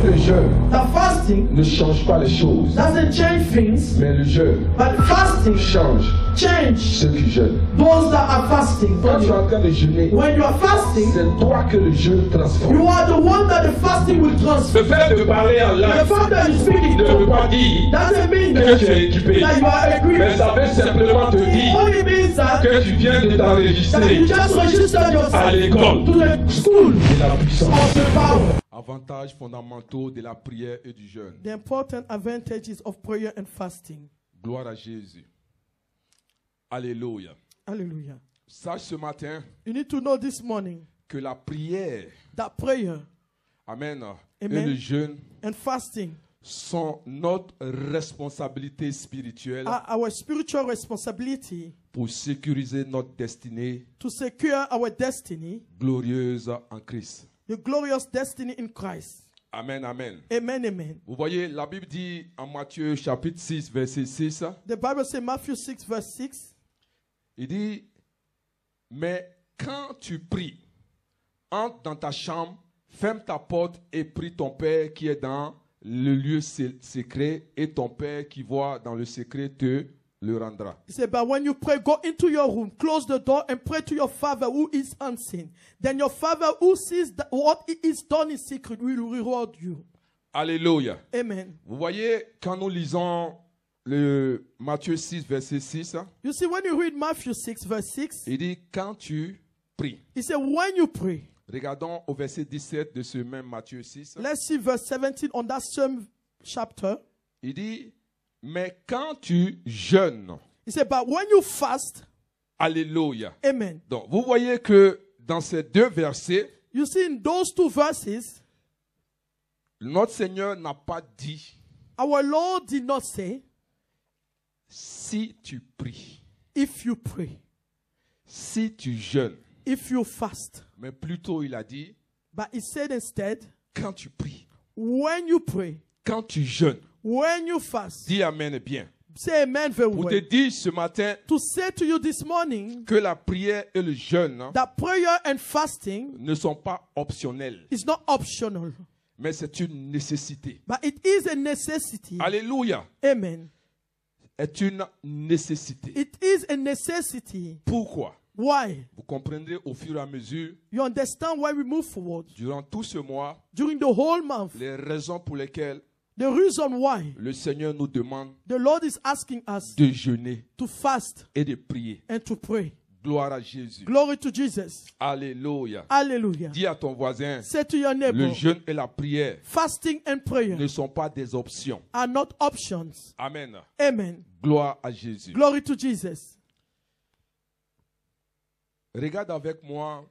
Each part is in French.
Le jeûne The fasting ne change pas les choses, doesn't change things, mais le jeûne but fasting change change ceux qui jeûnent. those that are fasting. Quand tu es en train de jeûner, When you are fasting, c'est toi que le jeûne transforme. you are the one that the fasting will transform. Le fait de parler en The langue fact that you speak ne veut it pas dire doesn't mean que tu es équipé, that you are equipped. mais ça veut simplement te It dire only means that que tu viens de you t'enregistrer just registered à yourself l'école to the school de la puissance. of the power. Avantages fondamentaux de la prière et du jeûne. The important advantages of prayer and fasting. Gloire à Jésus. Alléluia. Hallelujah. Sache ce matin You need to know this morning que la prière, that prayer amen, et Amen. le jeûne and fasting sont notre responsabilité spirituelle are our spiritual responsibility pour sécuriser notre destinée to secure our destiny, glorieuse en Christ. the glorious destiny in Christ. Amen, amen. Amen, amen. Vous voyez, la Bible dit en Matthieu chapitre 6, verset 6, The Bible says Matthew 6 verse 6. il dit, mais quand tu pries, entre dans ta chambre, ferme ta porte et prie ton Père qui est dans le lieu secret, et ton Père qui voit dans le secret te le rendra. He said, but when you pray, go into your room, close the door, and pray to your Father who is unseen. Then your Father who sees what is done in secret will reward you. Alléluia. Amen. Vous voyez, quand nous lisons le Matthieu 6, verset 6, You see, when you read Matthew 6 verse 6, il dit, quand tu pries. he said, when you pray. Regardons au verset 17 de ce même Matthieu 6. Let's see verse 17 on that same chapter. Il dit, mais quand tu jeûnes, He said, but when you fast, alléluia. amen. Donc, vous voyez que dans ces deux versets, You see, in those two verses, notre Seigneur n'a pas dit, our Lord did not say, si tu pries, if you pray, si tu jeûnes, if you fast. mais plutôt il a dit, But he said instead, quand tu pries, when you pray, quand tu jeûnes, when you fast. dis Amen bien. Say amen very Pour te well. dire ce matin To say to you this morning que la prière et le jeûne that prayer and fasting ne sont pas optionnels, is not optional, mais c'est une nécessité. but it is a necessity. Alléluia. Amen. Est une nécessité. It is a necessity. Pourquoi? Why? Vous comprendrez au fur et à mesure, You understand why we move forward. durant tout ce mois, During the whole month, les raisons pour lesquelles the reason why le Seigneur nous demande the Lord is asking us de jeûner to fast et de prier. and to pray. Gloire à Jésus. Glory to Jesus. Alléluia. Hallelujah. Dis à ton voisin, Say to your le neighbor, jeûne et la prière fasting and prayer ne sont pas des options. are not options. Amen. Amen. Gloire à Jésus. Glory to Jesus. Regarde avec moi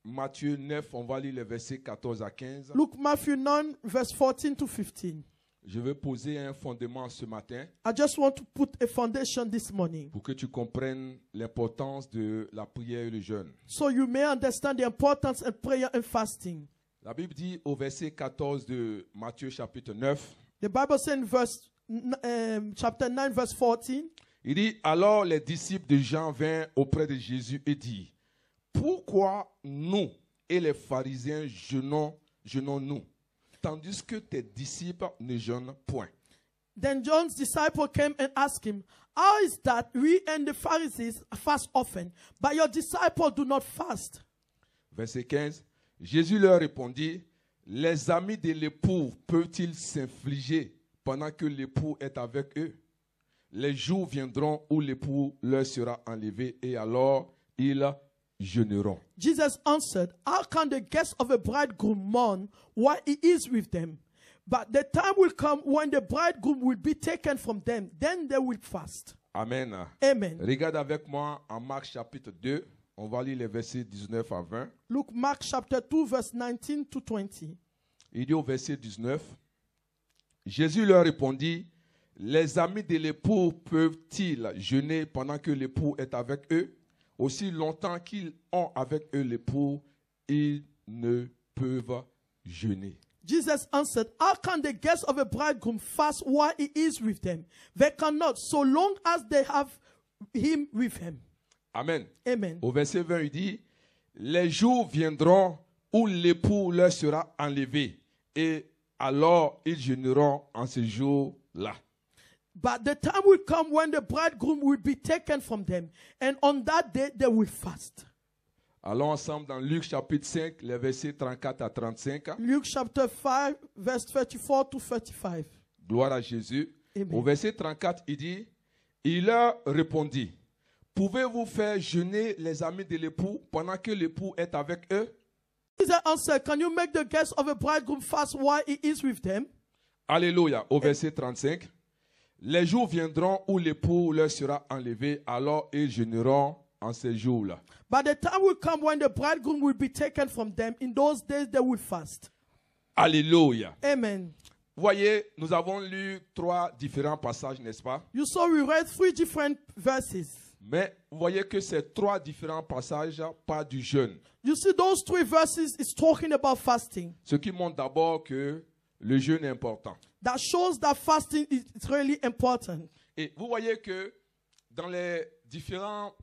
Matthieu 9, on va lire les versets 14 à 15. Look, Matthew 9, verse 14 to 15. Je veux poser un fondement ce matin I just want to put a foundation this morning pour que tu comprennes l'importance de la prière et le jeûne. so you may understand the importance of prayer and fasting. La Bible dit au verset 14 de Matthieu chapitre 9, The Bible says in chapter 9, verse 14, il dit, alors les disciples de Jean vinrent auprès de Jésus et dirent, pourquoi nous et les pharisiens jeûnons-nous, tandis que tes disciples ne jeûnent point? Then John's disciple came and asked him, how is that we and the Pharisees fast often, but your disciples do not fast? Verset 15, Jésus leur répondit, les amis de l'époux peuvent-ils s'infliger pendant que l'époux est avec eux? Les jours viendront où l'époux leur sera enlevé et alors ils jeûneront. Jesus answered, how can the guests of a bridegroom mourn while he is with them? But the time will come when the bridegroom will be taken from them. Then they will fast. Amen. Amen. Regarde avec moi en Marc chapitre 2. On va lire les versets 19 à 20. Look, Mark chapter 2, verse 19 to 20. Il dit au verset 19, Jésus leur répondit, les amis de l'époux peuvent-ils jeûner pendant que l'époux est avec eux? Aussi longtemps qu'ils ont avec eux l'époux, ils ne peuvent jeûner. Jesus answered, how can the guests of a bridegroom fast while he is with them? They cannot, so long as they have him with him. Amen. Amen. Au verset 20, il dit, les jours viendront où l'époux leur sera enlevé et alors ils jeûneront en ce jour-là. But the time will come when the bridegroom will be taken from them, and on that day they will fast. Allons ensemble dans Luc chapitre 5, les versets 34 à 35. Luke chapter 5, verse 34 to 35. Gloire à Jésus. Amen. Au verset 34, il dit, il leur répondit, pouvez-vous faire jeûner les amis de l'époux pendant que l'époux est avec eux? Jesus answered, can you make the guests of a bridegroom fast while he is with them? Alléluia. Au verset 35, les jours viendront où l'époux leur sera enlevé, alors ils jeûneront en ces jours-là. But the time will come when the bridegroom will be taken from them. In those days they will fast. Alléluia. Amen. Vous voyez, nous avons lu 3 différents passages, n'est-ce pas? You saw we read 3 different verses. Mais vous voyez que ces 3 différents passages parlent du jeûne. You see those 3 verses is talking about fasting. Ce qui montre d'abord que le jeûne est important. That shows that fasting is really important. Et vous voyez que dans les différents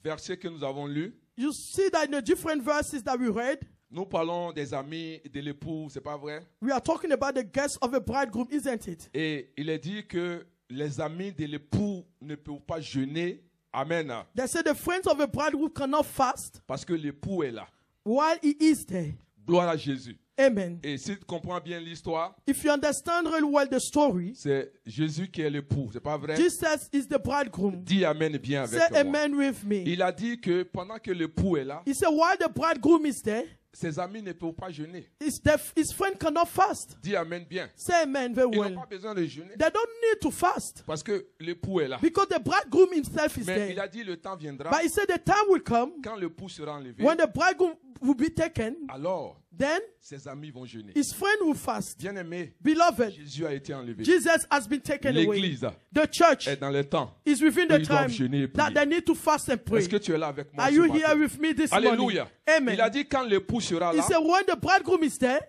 versets que nous avons lus, You see that in the different verses that we read, nous parlons des amis et de l'époux, c'est pas vrai? we are talking about the guests of a bridegroom, isn't it? Et il est dit que les amis de l'époux ne peuvent pas jeûner. Amen. They say the friends of a bridegroom cannot fast Parce que l'époux est là. while he is there. Gloire à Jésus. Amen. Et si tu comprends bien l'histoire, If you understand really well the story, c'est Jésus qui est l'époux, c'est pas vrai? Jesus is the bridegroom. Dis amen bien avec Say moi. amen with me. Il a dit que pendant que l'époux est là, He said while the bridegroom is there, ses amis ne peuvent pas jeûner. his friend cannot fast. Dis amen bien. Say amen very Ils n'ont well. pas besoin de jeûner They don't need to fast parce que l'époux est là. because the bridegroom himself is Mais il there. a dit le temps viendra But he said the time will come quand l'époux sera enlevé. when the bridegroom will be taken, Alors, then ses amis vont jeûner. his friend will fast. Bien-aimé, Beloved, Jésus a été enlevé. Jesus has been taken away. L'église The church est dans le temps. is within Ils the doivent time jeûner et that prier. they need to fast and pray. Est-ce que tu es là avec moi Are ce you matin? here with me this morning? Alléluia. Amen. Il a dit quand l'époux sera He là, said when the bridegroom is there,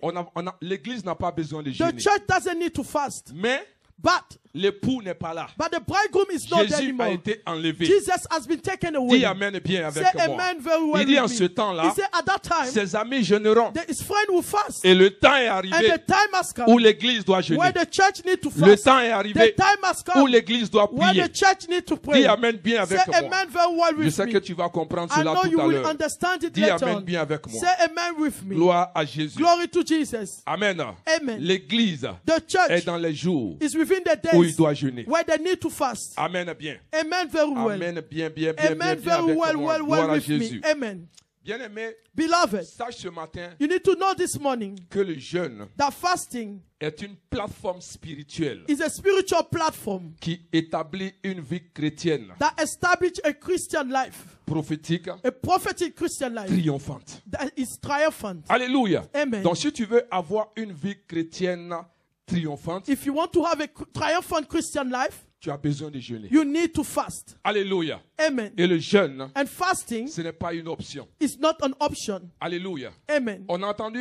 l'église n'a pas besoin de the jeûner. church doesn't need to fast. Mais But l'époux n'est pas là. the bridegroom is not there Jésus a anymore. été enlevé. Jesus has been taken away. Dis amen bien avec Say moi. amen very well Il dit with en me. ce temps-là, He said at that time, ses amis jeûneront. his friend will fast. Et le temps est And arrivé the time has où come l'église doit jeûner. where the church need to Le fast. temps est The arrivé time has où come l'église doit where prier. the church need to pray. Dis amen bien Say avec moi. amen very well Je with sais me. que tu vas comprendre I cela know tout you à will l'heure. understand it Dis later amen on. bien avec moi. Say amen with me. Gloire à Jésus. Glory to Jesus. Amen. Amen. L'église The est church dans les jours is within the où il days doit jeûner. where they need to fast. Amen bien. Amen very well. Amen bien, bien, bien, bien, Amen bien very avec well, moi. well, Gloire well à with Jésus. me. Amen. Bien-aimé, Beloved, sache ce matin you need to know this morning que le jeûne that fasting est une plateforme spirituelle is a spiritual platform qui établit une vie chrétienne that establishes a Christian life, prophétique a prophetic Christian life triomphante. that is triumphant. Alléluia. Amen. Donc si tu veux avoir une vie chrétienne triomphante, If you want to have a triumphant Christian life, tu as besoin de jeûner. you need to fast. Alléluia. Amen. Et le jeûne, And fasting ce n'est pas une option. is not an option. Alléluia. Amen. On a entendu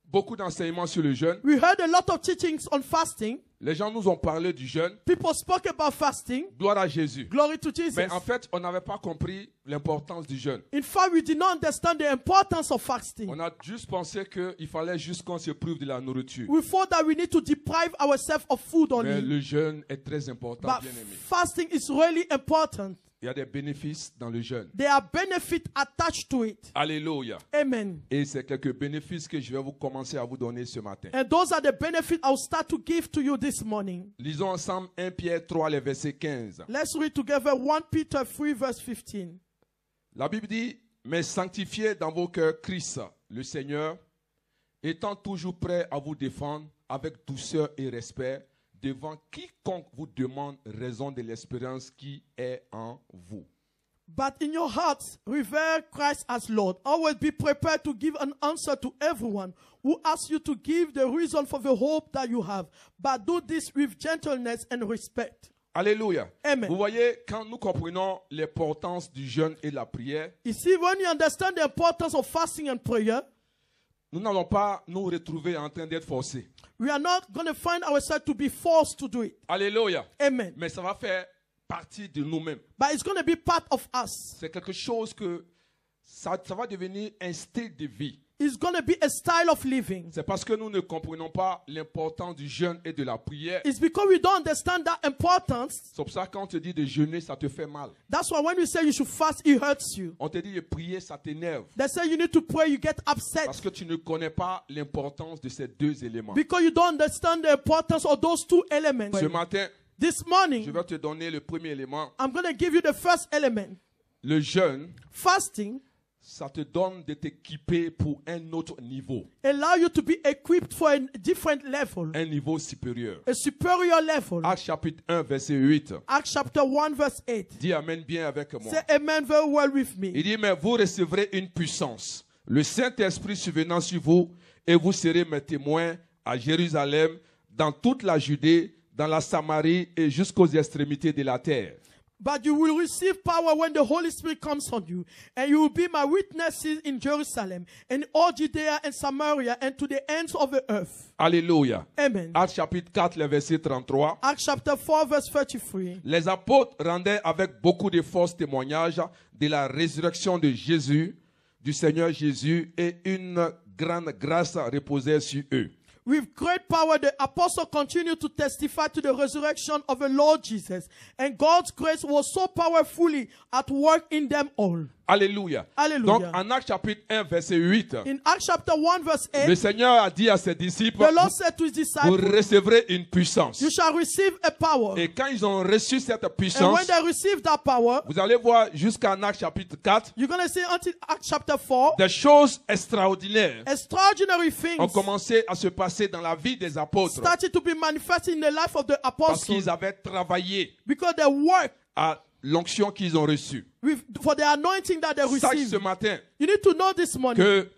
beaucoup d'enseignements sur le jeûne. We heard a lot of teachings on fasting. Les gens nous ont parlé du jeûne. People spoke about fasting. Gloire à Jésus. Glory to Jesus. Mais en fait, on n'avait pas compris l'importance du jeûne. In fact, we did not understand the importance of fasting. On a juste pensé qu'il fallait juste qu'on se prive de la nourriture. We thought that we need to deprive ourselves of food Mais only. le jeûne est très important, But bien aimé. fasting is really important. Il y a des bénéfices dans le jeûne. There are benefits attached to it. Alléluia. Amen. Et c'est quelques bénéfices que je vais vous commencer à vous donner ce matin. And those are the benefits I'll start to give to you this morning. Lisons ensemble 1 Pierre 3, les versets 15. Let's read together 1 Peter 3 verse 15. La Bible dit, mais sanctifiez dans vos cœurs Christ, le Seigneur, étant toujours prêt à vous défendre avec douceur et respect devant quiconque vous demande raison de l'espérance qui est en vous. But in your hearts, revere Christ as Lord. Always be prepared to give an answer to everyone who asks you to give the reason for the hope that you have. But do this with gentleness and respect. Alléluia. Amen. Vous voyez, quand nous comprenons l'importance du jeûne et de la prière, You see, when you understand the importance of fasting and prayer, nous n'allons pas nous retrouver en train d'être forcés. we are not going to find ourselves to be forced to do it. Alléluia. Amen. Mais ça va faire partie de nous-mêmes. But it's going to be part of us. C'est quelque chose que ça va devenir un style de vie. It's going to be a style of living. C'est parce que nous ne comprenons pas l'importance du jeûne et de la prière. It's because we don't understand that importance. C'est pour ça que quand on te dit de jeûner, ça te fait mal. That's why when we say you should fast, it hurts you. On te dit de prier, ça t'énerve. They say you need to pray, you get upset. Parce que tu ne connais pas l'importance de ces deux éléments. Because you don't understand the importance of those two elements. Ce matin, This morning, je vais te donner le premier élément. I'm going to give you the first element. Le jeûne, Fasting ça te donne de t'équiper pour un autre niveau. allows you to be equipped for a different level, Un niveau supérieur. a superior level. Actes chapitre 1, verset 8. Acts chapter 1 verse 8. Dis amen bien avec moi. Say amen very well with Il me. dit, mais vous recevrez une puissance, le Saint-Esprit survenant sur vous, et vous serez mes témoins à Jérusalem, dans toute la Judée, dans la Samarie et jusqu'aux extrémités de la terre. But you will receive power when the Holy Spirit comes on you, and you will be my witnesses in Jerusalem, and all Judea and Samaria, and to the ends of the earth. Alléluia. Amen. Actes chapitre 4, le verset 33. Acts chapter 4 verse 33. Les apôtres rendaient avec beaucoup de force témoignage de la résurrection de Jésus, du Seigneur Jésus, et une grande grâce reposait sur eux. With great power, the apostles continued to testify to the resurrection of the Lord Jesus, and God's grace was so powerfully at work in them all. Alléluia. Alléluia. Donc, en Actes chapitre 1, verset 8, In Acts chapter 1 verse 8, le Seigneur a dit à ses disciples, the Lord said to his vous disciples, recevrez une puissance. you shall receive a power. Et quand ils ont reçu cette And puissance, when they receive that power, vous allez voir jusqu'en Actes chapitre 4, you're going to see until Acts chapter 4, des choses extraordinaires extraordinary ont things commencé à se passer dans la vie des apôtres started to be manifested in the life of the parce apostles qu'ils avaient travaillé because they work à l'onction qu'ils ont reçue. for the anointing that they Sache ce receive. matin You need to know this morning que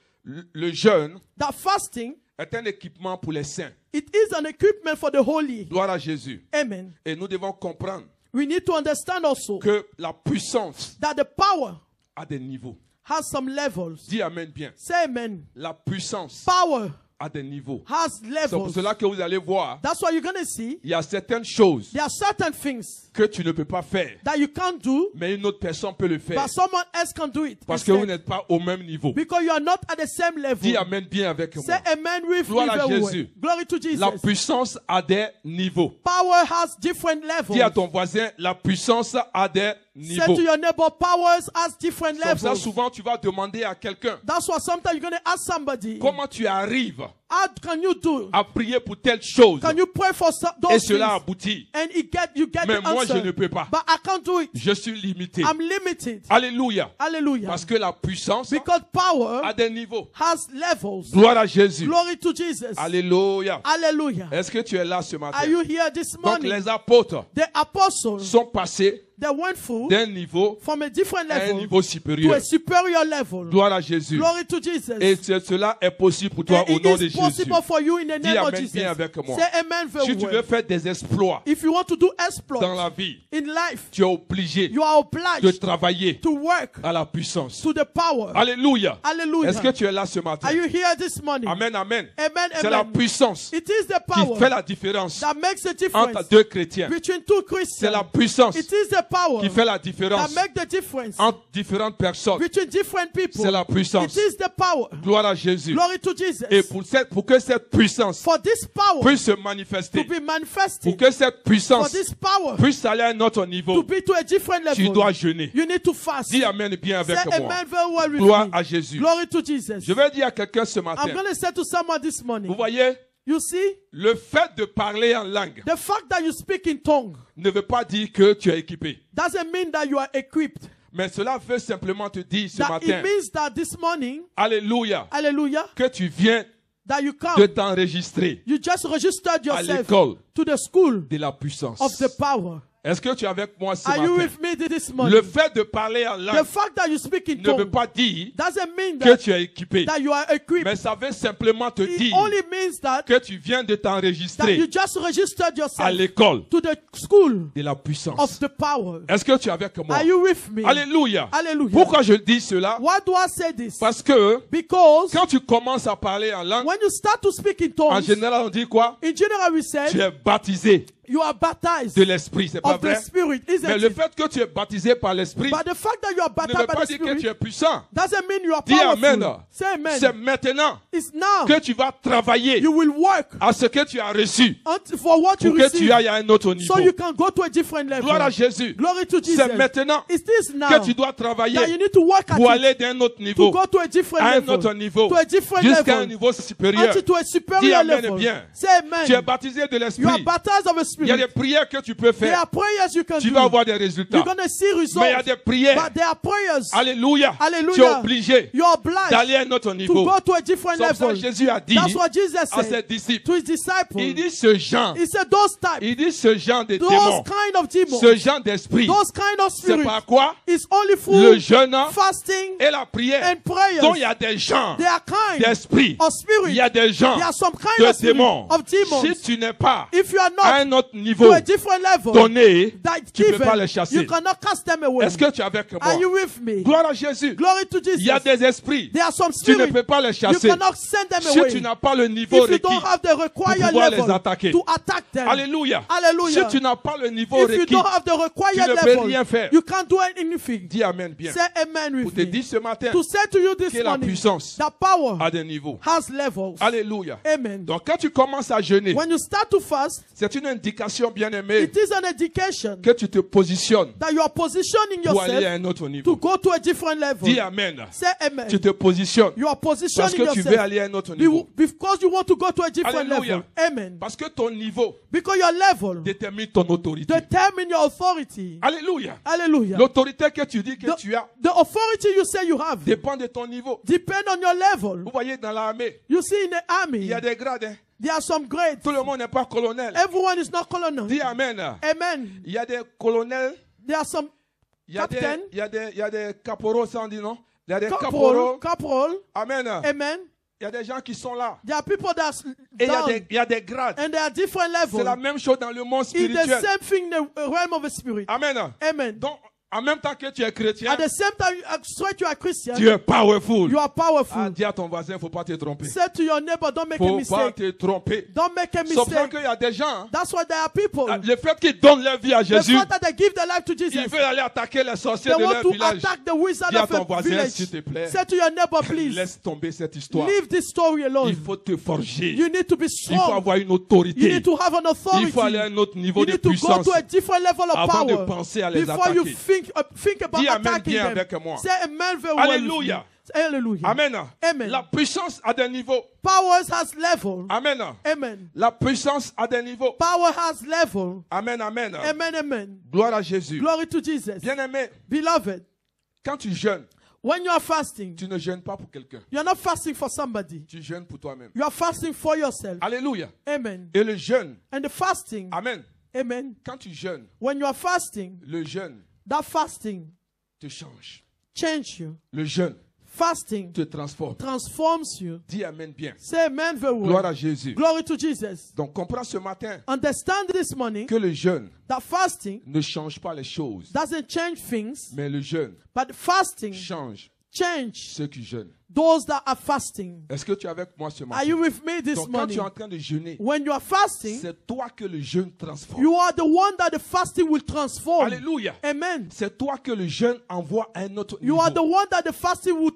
le jeûne that fasting, est un équipement pour les saints. it is an equipment for the holy. Gloire à Jésus. Amen. Et nous devons comprendre We need to understand also que la puissance that the power a des niveaux. has some levels. Dis amen bien. Say amen. La puissance Power a des niveaux. has C'est pour levels. cela que vous allez voir, That's why you're going to see il y a certaines choses there are certain things que tu ne peux pas faire, that you can't do, mais une autre personne peut le faire but someone else can do it. parce que vous instead. n'êtes pas au même niveau. Because you are not at the same level. Dis amen bien avec Say moi. amen with Gloire me à very Jésus. well. Glory to Jesus. La puissance a des niveaux. Power has different levels. Dis à ton voisin, la puissance a des Say niveaux. to your neighbor, powers has different Comme ça, levels. souvent, tu vas demander à quelqu'un, That's why sometimes you're going to ask somebody, comment tu arrives how can you do? à prier pour telle chose Can you pray for et those cela things? aboutit. And you get Mais the moi, je answer. ne peux pas. But I can't do it. Je suis limité. I'm limited. Alléluia. Hallelujah. Parce que la puissance Because power a des niveaux. has levels. Gloire à Jésus. Glory to Jesus. Alléluia. Hallelujah. Est-ce que tu es là ce matin? Are you here this Donc morning? les apôtres The apostles, sont passés they went through d'un niveau from a different à un level niveau to supérieur. a superior level. Gloire à Jésus. Glory to Jesus. Et cela est possible pour toi And au it nom de is Jésus. possible for you in the Dis name of amen Jesus. bien avec moi. Say amen very Si tu veux well. faire des exploits If you want to do dans exploits la vie, in life, tu es obligé you are de obliged travailler to work à la puissance. to the power. Alléluia. Hallelujah. Est-ce que tu es là ce matin? Are you here this morning? Amen, amen. Amen, C'est la amen. puissance It is the qui power fait la différence that makes the entre difference deux chrétiens. between two C'est la Christians. puissance It is the power qui fait la that différence makes the difference entre différentes personnes. between different people. C'est la puissance. It is the power. Gloire à Jésus. Glory to Jesus. Et pour que cette puissance For this power puisse se to manifester, be manifested, pour que cette for puissance this power puisse aller à un autre to niveau, be to a different tu level, dois jeûner. you need to fast. Dis amen bien Say avec moi. amen very well with Gloire me. à Jésus. Glory to Jesus. Je vais dire à quelqu'un ce I'm matin, going to say to someone this vous morning, voyez, you see, le fait de parler en langue the fact that you speak in tongue ne veut pas dire que tu es équipé. doesn't mean that you are equipped. Mais cela veut simplement te dire ce That matin, it means that this morning, alléluia, hallelujah, que tu viens that you de come, t'enregistrer you just registered à yourself l'école to the school de la puissance. of the power. Est-ce que tu es avec moi ce Are you matin? with me this Le morning? fait de parler en The langue fact that you speak in ne veut tongue pas dire doesn't mean que that, tu es équipé. that you are equipped. Mais ça veut simplement te It dire only means that, que tu viens de that t'enregistrer you just registered à yourself l'école to the school de la of puissance. the power. Est-ce que tu es avec moi? Are you with me? Alléluia. Hallelujah. Pourquoi je dis cela? Why do I say this? Parce que Because quand tu commences à parler en langue, when you start to speak in en tongues, général on dit quoi? in general we Tu said es baptisé. You are baptized de l'Esprit, c'est pas of the vrai? Spirit, isn't Mais le it? fait que tu es baptisé par l'Esprit But the fact that you are ne baptized veut by pas the dire que tu Spirit es puissant. doesn't mean you are Dis amen. powerful. Say amen. C'est maintenant It's now que tu vas travailler you will work à ce que tu as reçu for what you pour que tu receive ailles à un autre niveau. so you can go to a different level. Gloire à Jésus. Glory to Jesus. C'est maintenant It's this now que tu dois that you travailler need to work at pour it aller d'un autre to niveau, go to a different à un level, autre niveau, to a different jusqu'à un level, niveau supérieur. until to a Dis superior amen level. bien. Say Tu es amen. baptisé de You are l'Esprit. baptized of a Il y a des Spirit. prières que tu peux There faire. are prayers you can Tu do. vas avoir des résultats. You're going to see Mais il y a results. des prières. But there are prayers. Alléluia. Hallelujah. Tu es obligé You're obliged d'aller à un autre to niveau. go to a different C'est pour ça que level. Jésus a dit That's what Jesus à ses said disciples. to his disciples. Il dit ce genre. He said those type, Il dit ce genre de those démons. kind of demons, Ce genre d'esprit. those kind of C'est spirits par quoi? is only Le through jeûne fasting et la prière. and prayers. Donc il y a des genres They are kind d'esprit. of spirit. Il y a des genres There are some kind de of spirit démons. of demons. Si tu n'es pas If you are à not un autre niveau to a different level donné, that tu ne peux given, pas les chasser. you cannot cast them away. Est-ce que tu es avec moi? Are you with me? Gloire à Jésus. Glory to Jesus. Il y a des esprits. There are some Tu ne spirits peux pas les you chasser. cannot send them Si away. tu n'as pas le niveau If you requis don't have the required pour pouvoir les level attaquer. to attack them. Alléluia. Hallelujah. Si tu n'as pas le niveau If you requis, don't have the required tu ne peux level, rien faire. you can't do anything. dis amen bien. Say amen Pour with te me. dire ce matin To say to you this que la morning puissance that power a des niveaux. has levels. Alléluia. Amen. Donc quand tu commences à jeûner, When you start to fast, c'est une indication bien aimée it is an indication que tu te positionnes that you are positioning pour aller à yourself un autre to niveau. go to a different level. Dis amen. Say amen. Tu te positionnes You are parce positioning que tu veux yourself aller à un autre niveau. because you want to go to a different Hallelujah. level. Amen. Parce que ton niveau Because your level détermine ton autorité. determine your authority. Alléluia. Hallelujah. L'autorité que tu dis que tu as The authority you say you have dépend de ton niveau. depend on your level. Vous voyez dans l'armée, You see in the il army, y a des grades. Hein. there are some grades. Tout le monde n'est pas colonel. Everyone is not colonel. Dis amen. Amen. Il y a des colonels, There are some il y a des, captain, il y a des caporaux, ça on dit non? Il y a des corporal, caporaux. corporal. Amen. Amen. Il y a des gens qui sont là. There are people that Et down, il y a des grades. and there are different C'est la levels. même chose dans le monde It's the spirituel. same thing in the realm of the spirit. Amen. Amen. Donc, en même temps que tu es chrétien, At the same time, you are a Christian. tu es powerful. You are powerful. Ah, dis à ton voisin, il ne faut pas te tromper. Say to your neighbor, don't make a Il ne faut pas mistake. te tromper. Don't make a Sauf ça mistake. qu'il y a des gens, That's why there are people. le fait qu'ils donnent leur vie à The Jésus, fact that they give their life to Jesus. ils veulent aller attaquer les sorciers They de want leur to village. attack the wizard Dis à of ton a voisin, village. s'il te plaît, Say to your neighbor, please, laisse tomber cette histoire. leave this story Il alone. faut te forger. You need to be Il faut strong. avoir une You autorité. need to have an authority. Il faut aller à un autre niveau You de need to go puissance to a different level of avant de power penser à les before you attaquer. think about Dis amen attacking bien them. avec moi. Say amen very well. Alléluia. Hallelujah. Amen. Amen. La puissance a des niveaux. Powers has level. Amen. Amen. La puissance a des niveaux. Power has level. Amen, amen. Amen, amen. Gloire à Jésus. Glory to Jesus. Bien-aimé, Beloved, quand tu jeûnes, when you are fasting, tu ne jeûnes pas pour quelqu'un. you are not fasting for somebody. Tu jeûnes pour toi-même. You are fasting for yourself. Alléluia. Amen. Et le jeûne, And the fasting, amen. amen. Quand tu jeûnes, When you are fasting, le jeûne that fasting te change. changes you. Le jeûne Fasting te transforme. transforms you. Dis amen bien. Say amen very Gloire well. à Jésus. Glory to Jesus. Donc comprends ce matin Understand this morning que le jeûne that fasting ne change pas les choses. doesn't change things, Mais le jeûne but fasting change change ceux qui jeûnent. those that are fasting. Est-ce que tu es avec moi ce Are matin? you with me this Donc quand tu es morning? en train de jeûner, When you are fasting, c'est toi que le jeûne transforme. you are the one that the fasting will transform. Alléluia. Amen. C'est toi que le jeûne envoie à un autre You niveau. are the one that the fasting will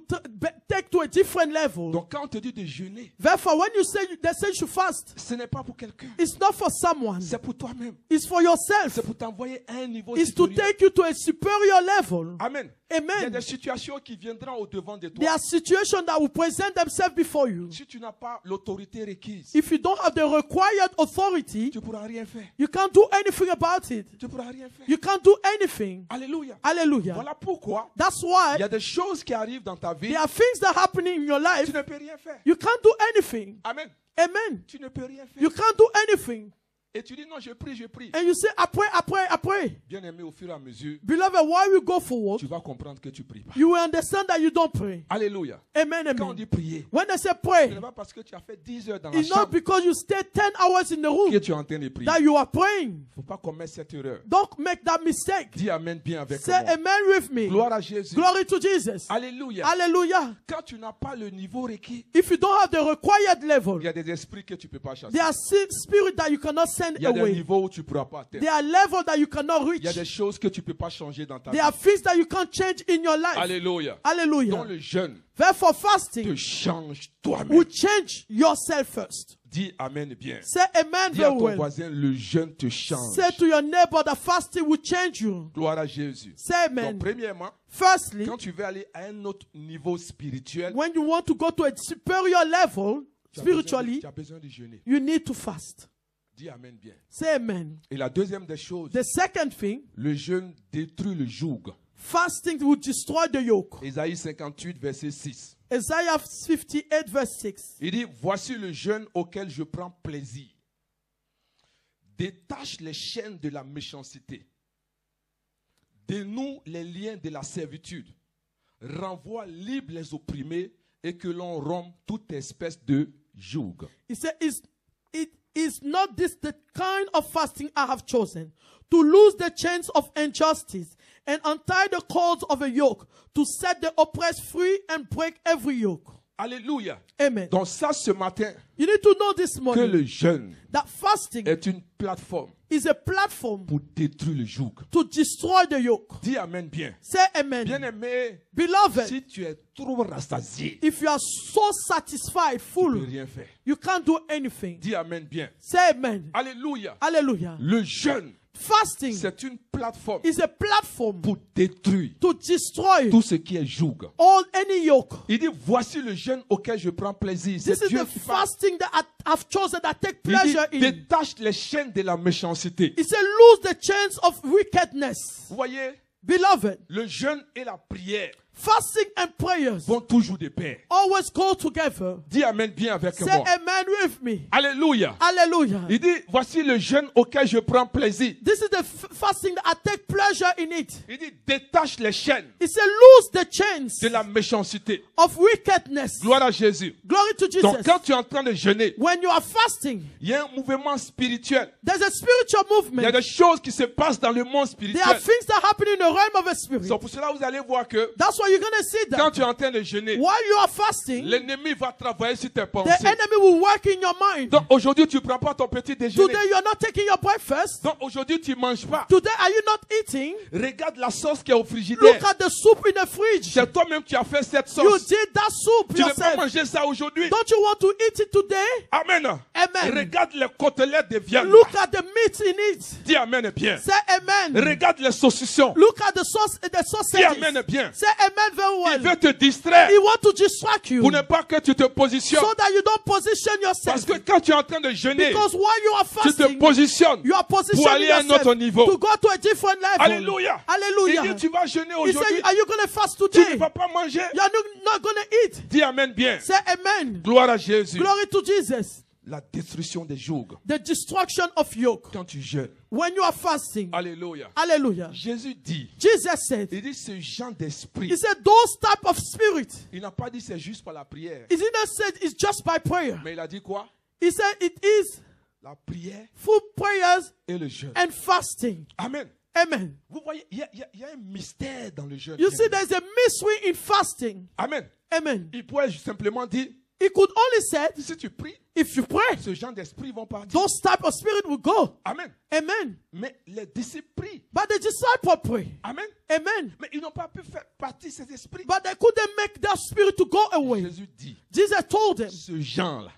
take to a different level. Donc quand on te dit de jeûner, Therefore, when you say they say you should fast, ce n'est pas pour quelqu'un. it's not for someone. C'est pour toi-même. It's for yourself. C'est pour t'envoyer à un niveau It's to supérieur. take you to a superior level. Amen. Il y a Amen. des situations qui viendront au devant de toi. There are situations that will present themselves before you. Si tu n'as pas l'autorité requise, If you don't have the required authority, tu ne pourras rien faire. you can't do anything about it. Tu ne pourras rien faire. You can't do anything. Alléluia. Hallelujah. Voilà pourquoi That's il y why a des choses qui arrivent dans ta vie. there are things that are happening in your Tu life. ne peux rien faire. You can't do anything. Amen. Amen. Tu ne peux rien faire. You can't do anything. Et tu dis non, je prie, je prie. And you say, I pray, I pray, I pray. Bien aimé, au fur et à mesure, Beloved, while we go forward, tu vas comprendre que tu pries pas. you will understand that you don't pray. Alléluia. Amen, Quand on amen. dit prier, When I say ce pray, n'est pas parce que tu as fait 10 heures dans la it's not chambre because you stay 10 hours in the que room tu es en train de prier. that you are praying. Il ne faut pas commettre cette erreur. Don't make that mistake. Dis amen bien avec Say moi. amen with me. Gloire à Jésus. Glory to Jesus. Alléluia. Hallelujah. Quand tu n'as pas le niveau requis, If you don't have the required il level, y a des esprits que tu ne peux pas chasser. there are spirits that you cannot send Il y a des away. niveaux où tu ne pourras pas atteindre. There are levels that you cannot Il y a des reach. choses que tu ne peux pas changer dans ta vie. There are things that you can't change in your life. Alléluia. Donc Hallelujah. le jeûne Therefore, te fasting change toi-même. will change yourself first. Dis Amen bien. Say amen Dis à very ton well. voisin, le jeûne te change. Say to your neighbor that fasting will change you. Gloire à Jésus. Say Donc amen. premièrement, Firstly, quand tu veux aller à un autre niveau spirituel, when you want to go to a superior level spiritually, tu as besoin de jeûner. you need to fast. Dis Amen bien. Say amen. Et la deuxième des choses, The second thing, le jeûne détruit le joug. fasting will destroy the yoke. Ésaïe 58, verset 6. Isaiah 58 verse 6. Il dit, voici le jeûne auquel je prends plaisir. Détache les chaînes de la méchanceté. Dénoue les liens de la servitude. Renvoie libres les opprimés et que l'on rompe toute espèce de joug. He said, is not this the kind of fasting I have chosen? To loose the chains of injustice and untie the cords of a yoke, to set the oppressed free and break every yoke. Alléluia. Amen. Donc ça, ce matin, You need to know this que morning le jeûne that fasting est une plateforme is a platform pour détruire le joug. to destroy the yoke. Dis Amen bien. Say amen. Bien-aimé, Beloved, si tu es trop rassasié, if you are so satisfied, tu ne full, peux rien faire. you can't do anything. Dis Amen bien. Say amen. Alléluia. Hallelujah. Le jeûne, Fasting c'est une plateforme is a platform pour détruire to destroy tout ce qui est joug. any yoke. Il dit, voici le jeûne auquel je prends plaisir. This C'est is Dieu the qui parle. fasting that I've chosen that take Il dit, pleasure in. détache les chaînes de la méchanceté. He said, lose the chains of wickedness. Vous voyez, Beloved, le jeûne et la prière fasting and prayers vont toujours de pair. always go together. Dis Amen bien avec Say moi. amen with me. Alléluia. Hallelujah. Il dit, voici le jeûne auquel je prends plaisir. This is the fasting that I take pleasure in it. Il dit, détache les chaînes He said, lose the chains de la méchanceté. of wickedness. Gloire à Jésus. Glory to Donc Jesus. quand tu es en train de jeûner, When you are fasting, il y a un mouvement spirituel. there's a spiritual Il y a movement. des choses qui se passent dans le monde There spirituel. are things that happen in the realm of the spirit. C'est pour cela que vous allez voir que That's why you're going to see quand that. tu es en train de jeûner, While you are fasting, l'ennemi va travailler sur tes the pensées. enemy will work in your mind. Donc aujourd'hui, tu ne prends pas ton petit déjeuner. Today you are not taking your breakfast. Donc aujourd'hui, tu ne manges pas. Today are you not eating? Regarde la sauce qui est au frigidaire. Look at the soup in the fridge. C'est toi-même qui as fait cette You sauce. did that soup Tu ne peux pas yourself. manger ça aujourd'hui. Don't you want to eat it today? Amen. Amen. Regarde les côtelettes de viande. Look at the meat in it. Dis Amen bien. Say amen. Regarde les saucissons. Look at the sauce, the Dis sausages. Amen bien. Say amen very Il well. veut te distraire He want to distract you pour ne pas que tu te positionnes. so that you don't position Parce yourself. que quand tu es en train de jeûner, Because while you are tu te fasting, positionnes you are pour positioning aller à un yourself autre niveau. to go to a different level. Alléluia. Il Hallelujah. dit, tu vas jeûner He said, aujourd'hui. are you going to fast Tu today? ne vas pas manger. You are not going to eat. Dis Amen bien. Say amen. Gloire à Jésus. Glory to Jesus. La destruction des jougs. The destruction of yoke. Quand tu jeûnes. When you are fasting. Alléluia. Hallelujah. Jésus dit, Jesus said, il dit ce genre d'esprit. he said, those type of spirit. Il n'a pas dit c'est juste par la prière. He didn't say it's just by prayer. Mais il a dit quoi? He said it is La prière through prayers et le jeûne. and fasting. Amen. Amen. Vous voyez, il y a un mystère dans le jeûne. You see, there's a mystery in fasting. Amen. Amen. Il pourrait simplement dire, He could only say, si tu pries, if you pray, ce genre d'esprit vont partir. those type of spirit will go. Amen. Amen. Mais les disciples prient. But the disciple pray. Amen. Amen. Mais ils n'ont pas pu faire partie de ces esprits. But they couldn't make that spirit to go away. Jésus dit, Jesus told them, ce genre-là,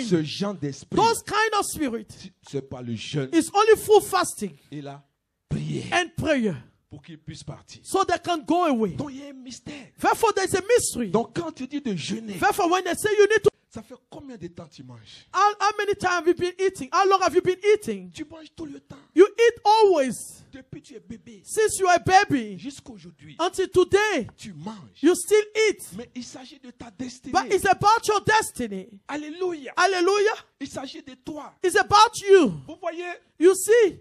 ce genre d'esprit, those kind of spirit c'est par le jeûne is only through fasting et la prière and prayer. pour qu'ils puissent partir. So they can go away. Donc il y a un mystère. Therefore, there's a mystery. Donc quand tu dis de jeûner, Therefore, when they say you need to, ça fait combien de temps tu manges? how many times have you been eating? How long have you been eating? Tu manges tout le temps. You eat always. Depuis que tu es bébé Since you are a baby jusqu'à aujourd'hui, until today, tu manges. you still eat. Mais il s'agit de ta destinée. But it's about your destiny. Alléluia. Hallelujah. Il s'agit de toi. It's about you. Vous voyez, You see,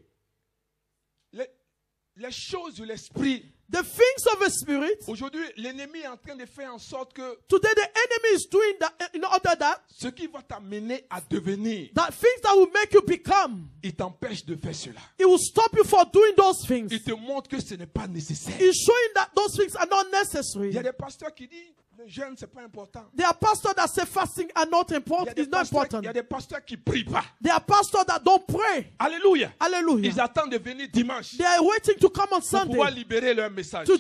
les choses de l'esprit. the things of the spirit. Aujourd'hui, l'ennemi est en train de faire en sorte que Today, the enemy is doing that in order that ce qui va t'amener à devenir, things that will make you become, il t'empêche de faire cela. it will stop you from doing those things. Il te montre que ce n'est pas nécessaire. It's showing that those things are not necessary. Il y a des pasteurs qui disent, Le jeûne, c'est pas important. There are pastors that say fasting are not Il y a important. des It's not pasteurs, important. il y a des pasteurs qui prient pas. There are pastors that don't pray. Alléluia. Hallelujah. Ils attendent de venir dimanche They are waiting to come on pour pouvoir Sunday libérer leur message. to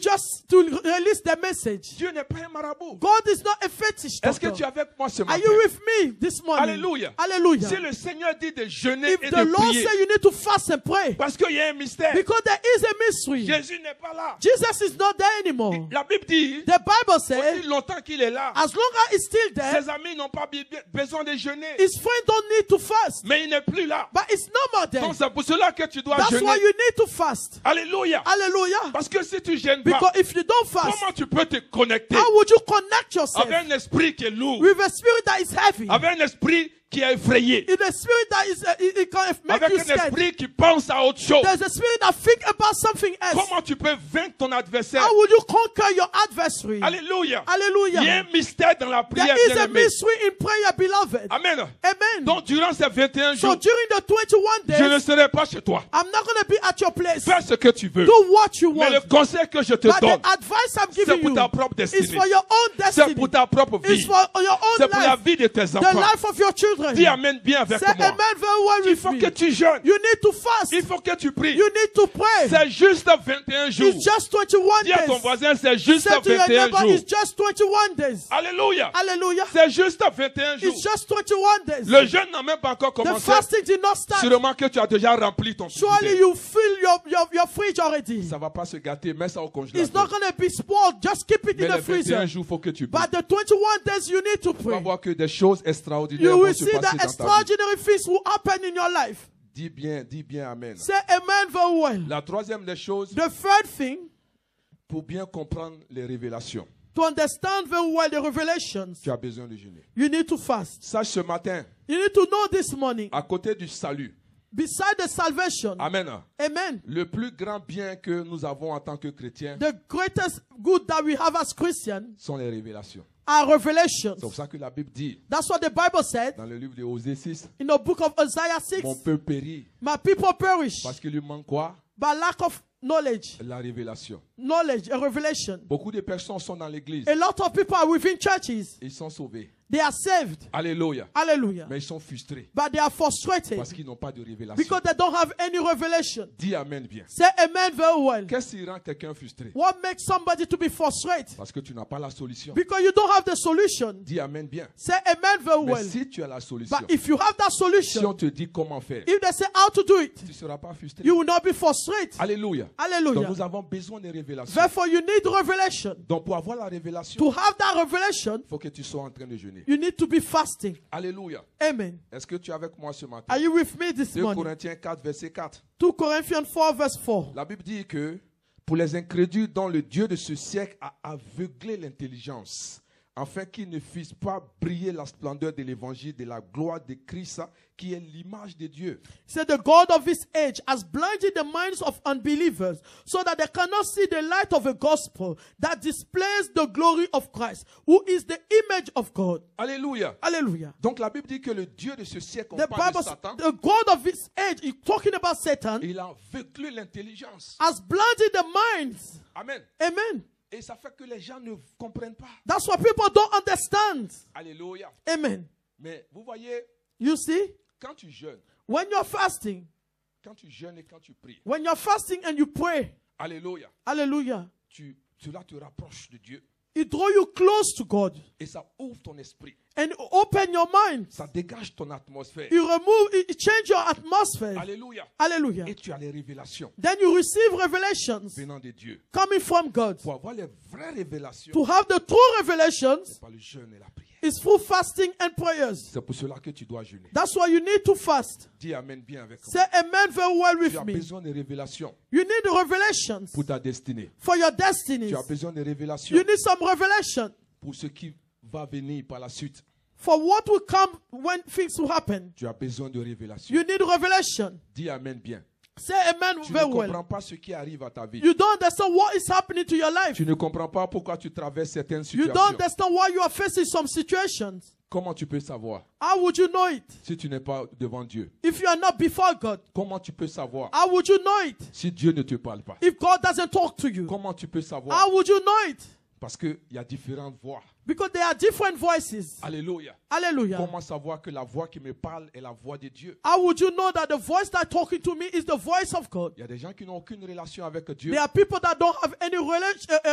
release their message. Dieu n'est pas un marabout. God is not a fetish. Est-ce que Doctor. tu es avec moi ce Are matin? you with me this morning? Alléluia. Hallelujah. Si le Seigneur dit de jeûner If et the de Lord prier, says you need to fast and pray, parce qu'il y a un mystère, because there is a mystery. Jésus n'est pas là. Jesus is not there anymore. La Bible dit, The Bible aussi says, longtemps qu'il est là, as long as he's still there, ses amis n'ont pas besoin de jeûner. his friends don't need to fast. Mais il n'est plus là. But it's no more there. Donc c'est pour cela que tu dois That's why jeûner. you need to fast. Alléluia. Hallelujah. Parce que si tu jeûnes pas, Because if you don't fast, comment tu peux te connecter how would you connect yourself avec un esprit qui est lourd, with a spirit that is heavy? avec un esprit qui est effrayé, In a spirit that is, it can make avec you un scared. esprit qui pense à autre chose? There's a spirit that think about something else. Comment tu peux vaincre ton adversaire? How would you conquer your adversary? Alléluia. Hallelujah. Il y a un mystère dans la prière, There is a bien-aimé. mystery in prayer, beloved. Amen. Amen. Donc durant ces 21 So jours, during the 21 je ne days, serai pas chez toi. I'm not going to be at your place. Fais ce que tu veux. Do what you Mais le want. conseil que je te But donne, the advice I'm c'est giving pour you ta propre is destinée. for your own C'est destiny. pour ta propre It's vie. for your own C'est pour la life. vie de tes The enfants. life of your children. Dis Amen bien avec Say moi. amen very well Il with faut me. que tu jeûnes. You need to fast. Il faut que tu pries. You need to pray. C'est juste 21 jours. It's just 21 Dis à ton days. voisin, c'est juste Say to your 21 neighbor, jours. it's just 21 days. Alléluia. Hallelujah. C'est juste 21 jours. It's just 21 days. Le jeûne n'a même pas encore The commencé. fasting did not start. Sûrement que tu as déjà rempli ton Surely frigidaire. you fill your fridge already. Ça va pas se gâter, mets ça au It's congélateur. not going to be spoiled. Just keep it Mais in les the freezer. 21 jours, il faut que tu pries. But the 21 days you need to Tu vas pray. voir que des choses extraordinaires You vont will se see passer that dans ta vie. extraordinary things will happen in your life. Dis bien Amen. Say amen very well. La troisième des choses, The third thing, pour bien comprendre les révélations, to understand very well the revelations, tu as besoin de jeûner. you need to fast. Sache ce matin, You need to know this morning, à côté du salut, beside the salvation, Amen, amen, le plus grand bien que nous avons en tant que chrétiens the greatest good that we have as Christians sont les révélations. are revelations. C'est pour ça que la Bible dit, That's what the Bible said dans le livre de Osée 6, in the book of Isaiah 6. mon peuple périt My people perish parce qu'il lui manque quoi? by lack of knowledge. La révélation. Knowledge, a revelation. Beaucoup de personnes sont dans l'église, A lot of people are within churches. ils sont sauvés. They are saved. Alléluia. Hallelujah. Mais ils sont frustrés But they are frustrated parce qu'ils n'ont pas de révélation. because they don't have any revelation. Dis Amen bien. Say amen very well. Qu'est-ce qui rend quelqu'un frustré? What makes somebody to be frustrated? Parce que tu n'as pas la solution. Because you don't have the solution. Dis Amen bien. Say amen very Mais well. si tu as la solution, But if you have that si on solution, te dit comment faire, if they say how to do it, tu ne seras pas frustré. you will not be frustrated. Alléluia. Donc Hallelujah. nous avons besoin de révélation. Therefore, you need revelation. Donc pour avoir la révélation, To have that revelation, il faut que tu sois en train de jeûner. you need to be fasting. Alléluia. Amen. Est-ce que tu es avec moi ce matin? Are you with me this 2 morning? Corinthiens 4, verset 4. 2 Corinthians 4 verse 4. La Bible dit que pour les incrédules dont le Dieu de ce siècle a aveuglé l'intelligence, afin qu'ils ne fissent pas briller la splendeur de l'évangile de la gloire de Christ, qui est l'image de Dieu. Said the God of this age has blinded the minds of unbelievers so that they cannot see the light of a gospel that displays the glory of Christ, who is the image of God. Alléluia. Hallelujah. Donc la Bible dit que le Dieu de ce siècle, on The parle Bible, de Satan, the God of this age, is talking about Satan, il a aveuglé l'intelligence. has blinded the minds. Amen. Amen. Et ça fait que les gens ne comprennent pas. That's why people don't understand. Alléluia. Amen. Mais vous voyez, You see, quand tu jeûnes when you're fasting, et quand tu pries, when you're fasting and you pray, alléluia, hallelujah, cela te rapproche de Dieu. it draw you close to God Et ça ouvre ton esprit. and open your mind. Ça dégage ton atmosphère. You remove, it change your atmosphere. Alléluia. Hallelujah. Et tu as les révélations Then you receive revelations venant de Dieu. coming from God. Pour avoir les vraies révélations, To have the true revelations par le jeûne et la prière. is through fasting and prayers. C'est pour cela que tu dois jeûner. That's why you need to fast. Dis Amen bien avec Say moi. amen very well Tu with as me. besoin de révélations You need the revelations pour ta destinée. for your destinies. Tu as besoin de révélations You need some revelation pour ce qui va venir par la suite. for what will come when things will happen. Tu as besoin de révélations. You need revelation. Dis Amen bien. Say amen Tu ne very comprends well. pas ce qui arrive à ta vie. You don't understand what is happening to your life. Tu ne comprends pas pourquoi tu traverses certaines You don't situations. understand why you are facing some situations. Comment tu peux savoir How would you know it si tu n'es pas devant Dieu? if you are not before God? Comment tu peux savoir How would you know it si Dieu ne te parle pas? if God doesn't talk to you? Comment tu peux savoir? How would you know it? Parce qu'il y a différentes voies. Because there are different voices. Alléluia. Hallelujah. Comment savoir que la voix qui me parle est la voix de Dieu? How would you know that the voice that's talking to me is the voice of God? Il y a des gens qui n'ont aucune relation avec Dieu. There are people that don't have any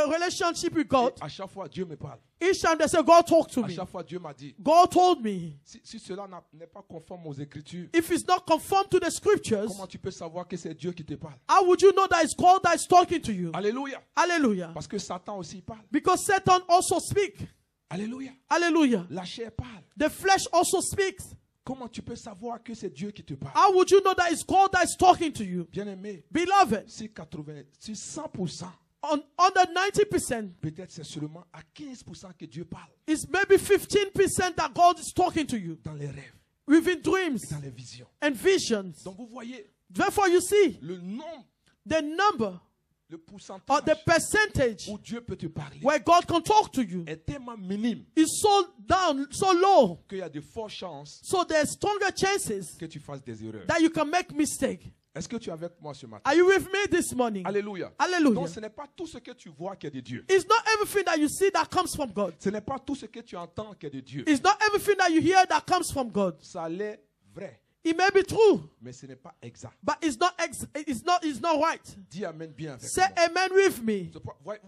relationship with God. Et à chaque fois, Dieu me parle. Each time they say, God talk to À me. chaque fois, Dieu m'a dit. God told me. Si cela n'est pas conforme aux Écritures, If it's not conformed to the scriptures, comment tu peux savoir que c'est Dieu qui te parle? how would you know that it's God that is talking to you? Alléluia. Hallelujah. Parce que Satan aussi parle. Because Satan also speaks. Alléluia. Hallelujah. La chair parle. The flesh also speaks. Comment tu peux savoir que c'est Dieu qui te parle? How would you know that it's God that is talking to you? Bien-aimé, Beloved, si 100%, under 90%, peut-être c'est seulement à 15% que Dieu parle it's maybe 15% that God is talking to you dans les rêves, within dreams dans les visions. and visions. Donc vous voyez, Therefore, you see le nombre, the number le or pourcentage the percentage où Dieu peut te parler where God can talk to you est tellement minime is so down, so low. qu'il y a de fortes chances So there's stronger chances que tu fasses des erreurs. that you can make mistake. Est-ce que tu es avec moi ce matin? Are you with me this morning? Alléluia. Hallelujah. Donc ce n'est pas tout ce que tu vois qui est de Dieu. It's not everything that you see that comes from God. Ce n'est pas tout ce que tu entends qui est de Dieu. It's not everything that you hear that comes from God. Ça l'est vrai, It may be true, mais ce n'est pas exact. but it's not right. Dis amen bien avec Say moi. amen with me.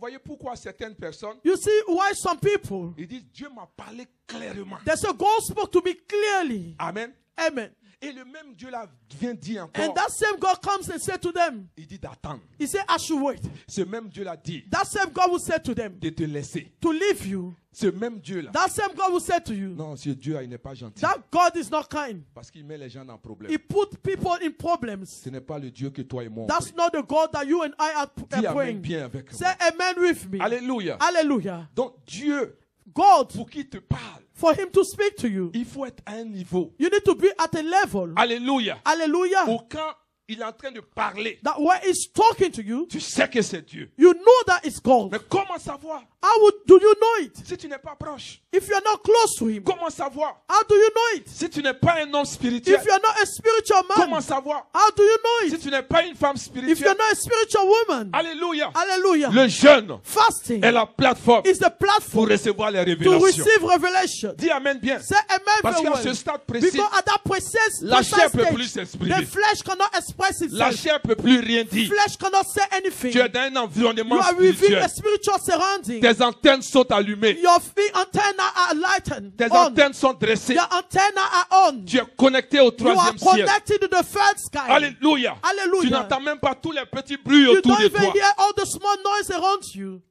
Voyez pourquoi certaines personnes, You see why some people, ils disent Dieu m'a parlé clairement. they say God spoke to me clearly. Amen. Amen. Et le même Dieu là vient dire And encore, that same God comes and said to them, il dit d'attendre. he said, I should wait. Ce même Dieu là dit That same God will say to them, de te laisser. to leave you. Ce même Dieu là. That same God will say to you, Non, ce Dieu là, il n'est pas gentil. that God is not kind. Parce qu'il met les gens dans le problème. He put people in problems. Ce n'est pas le Dieu que toi et moi on That's prie. not the God that you and I are Dis amen praying. bien avec Say moi. amen with me. Alléluia. Hallelujah. Donc Dieu, God, pour qu'il te parle, for him to speak to you, il faut être à un niveau. you need to be at a level. Alléluia. Hallelujah. Où quand il est en train de parler, That where he's talking to you, tu sais que c'est Dieu. you know that it's God. Mais comment savoir Do you know it? si tu n'es pas proche? If you're not close to him, Comment savoir how do you know it? si tu n'es pas un homme spirituel? If you're not a spiritual Comment man, savoir how do you know si it? tu n'es pas une femme If spirituelle? you're not a spiritual woman, Alléluia. hallelujah. Le jeûne Fasting est la plateforme is the pour platform recevoir les to révélations. receive revelation. Dis amen bien. Say amen Parce very qu'à ce well. stade précis, Because at that precise la chair peut stage, plus s'exprimer. the flesh cannot express La itself. chair peut plus rien dire. Flesh cannot say anything. Tu es dans un environnement You are within spirituel. a spiritual surrounding. Tes antennes sont allumées. Your antennae are lightened. Tes On. antennes sont dressées. Your antennae are on. Tu es connecté au You are troisième ciel. connected to the third sky. Alléluia. Hallelujah. Tu n'entends même pas tous les petits bruits You autour don't de even toi. hear all the small noise around you.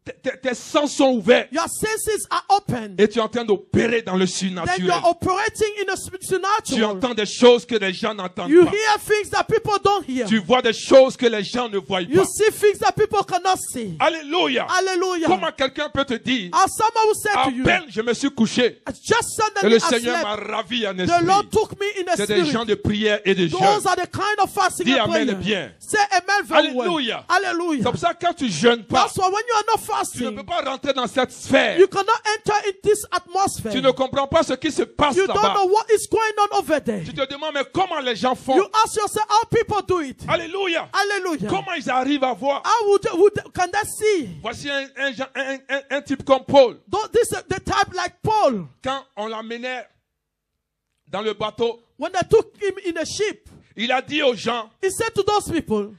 Tes sens sont ouverts. Your senses are open. Et tu es en train d'opérer dans le Then surnaturel. you're operating in the Tu supernatural. entends des choses que les gens n'entendent You pas. hear things that people don't hear. Tu vois des choses que les gens ne voient You pas. see things that people cannot see. Alléluia. Hallelujah. Comment quelqu'un peut te dire, As someone will say à to you, peine je me suis couché just et suddenly le I Seigneur slept. m'a ravi en The esprit. Lord took me in a C'est des gens spirit. de prière et de jeûne. Those are the kind of fasting Dis and amen prayer. bien. Say amen very well. Alléluia. Hallelujah. C'est pour ça que quand tu jeûnes pas, That's why when you are not tu ne fasting, peux pas rentrer dans cette sphère. you cannot enter in this atmosphere. Tu ne comprends pas ce qui se passe You don't là-bas. know what is going on over there. Tu te demandes mais comment les gens font. You ask yourself how people do it. Alléluia. Hallelujah. Comment ils arrivent à voir. How can they see? Voici un type comme Paul. This the type like Paul. Quand on l'amenait dans le bateau, When they took him in a ship, il a dit aux gens, he said to those people,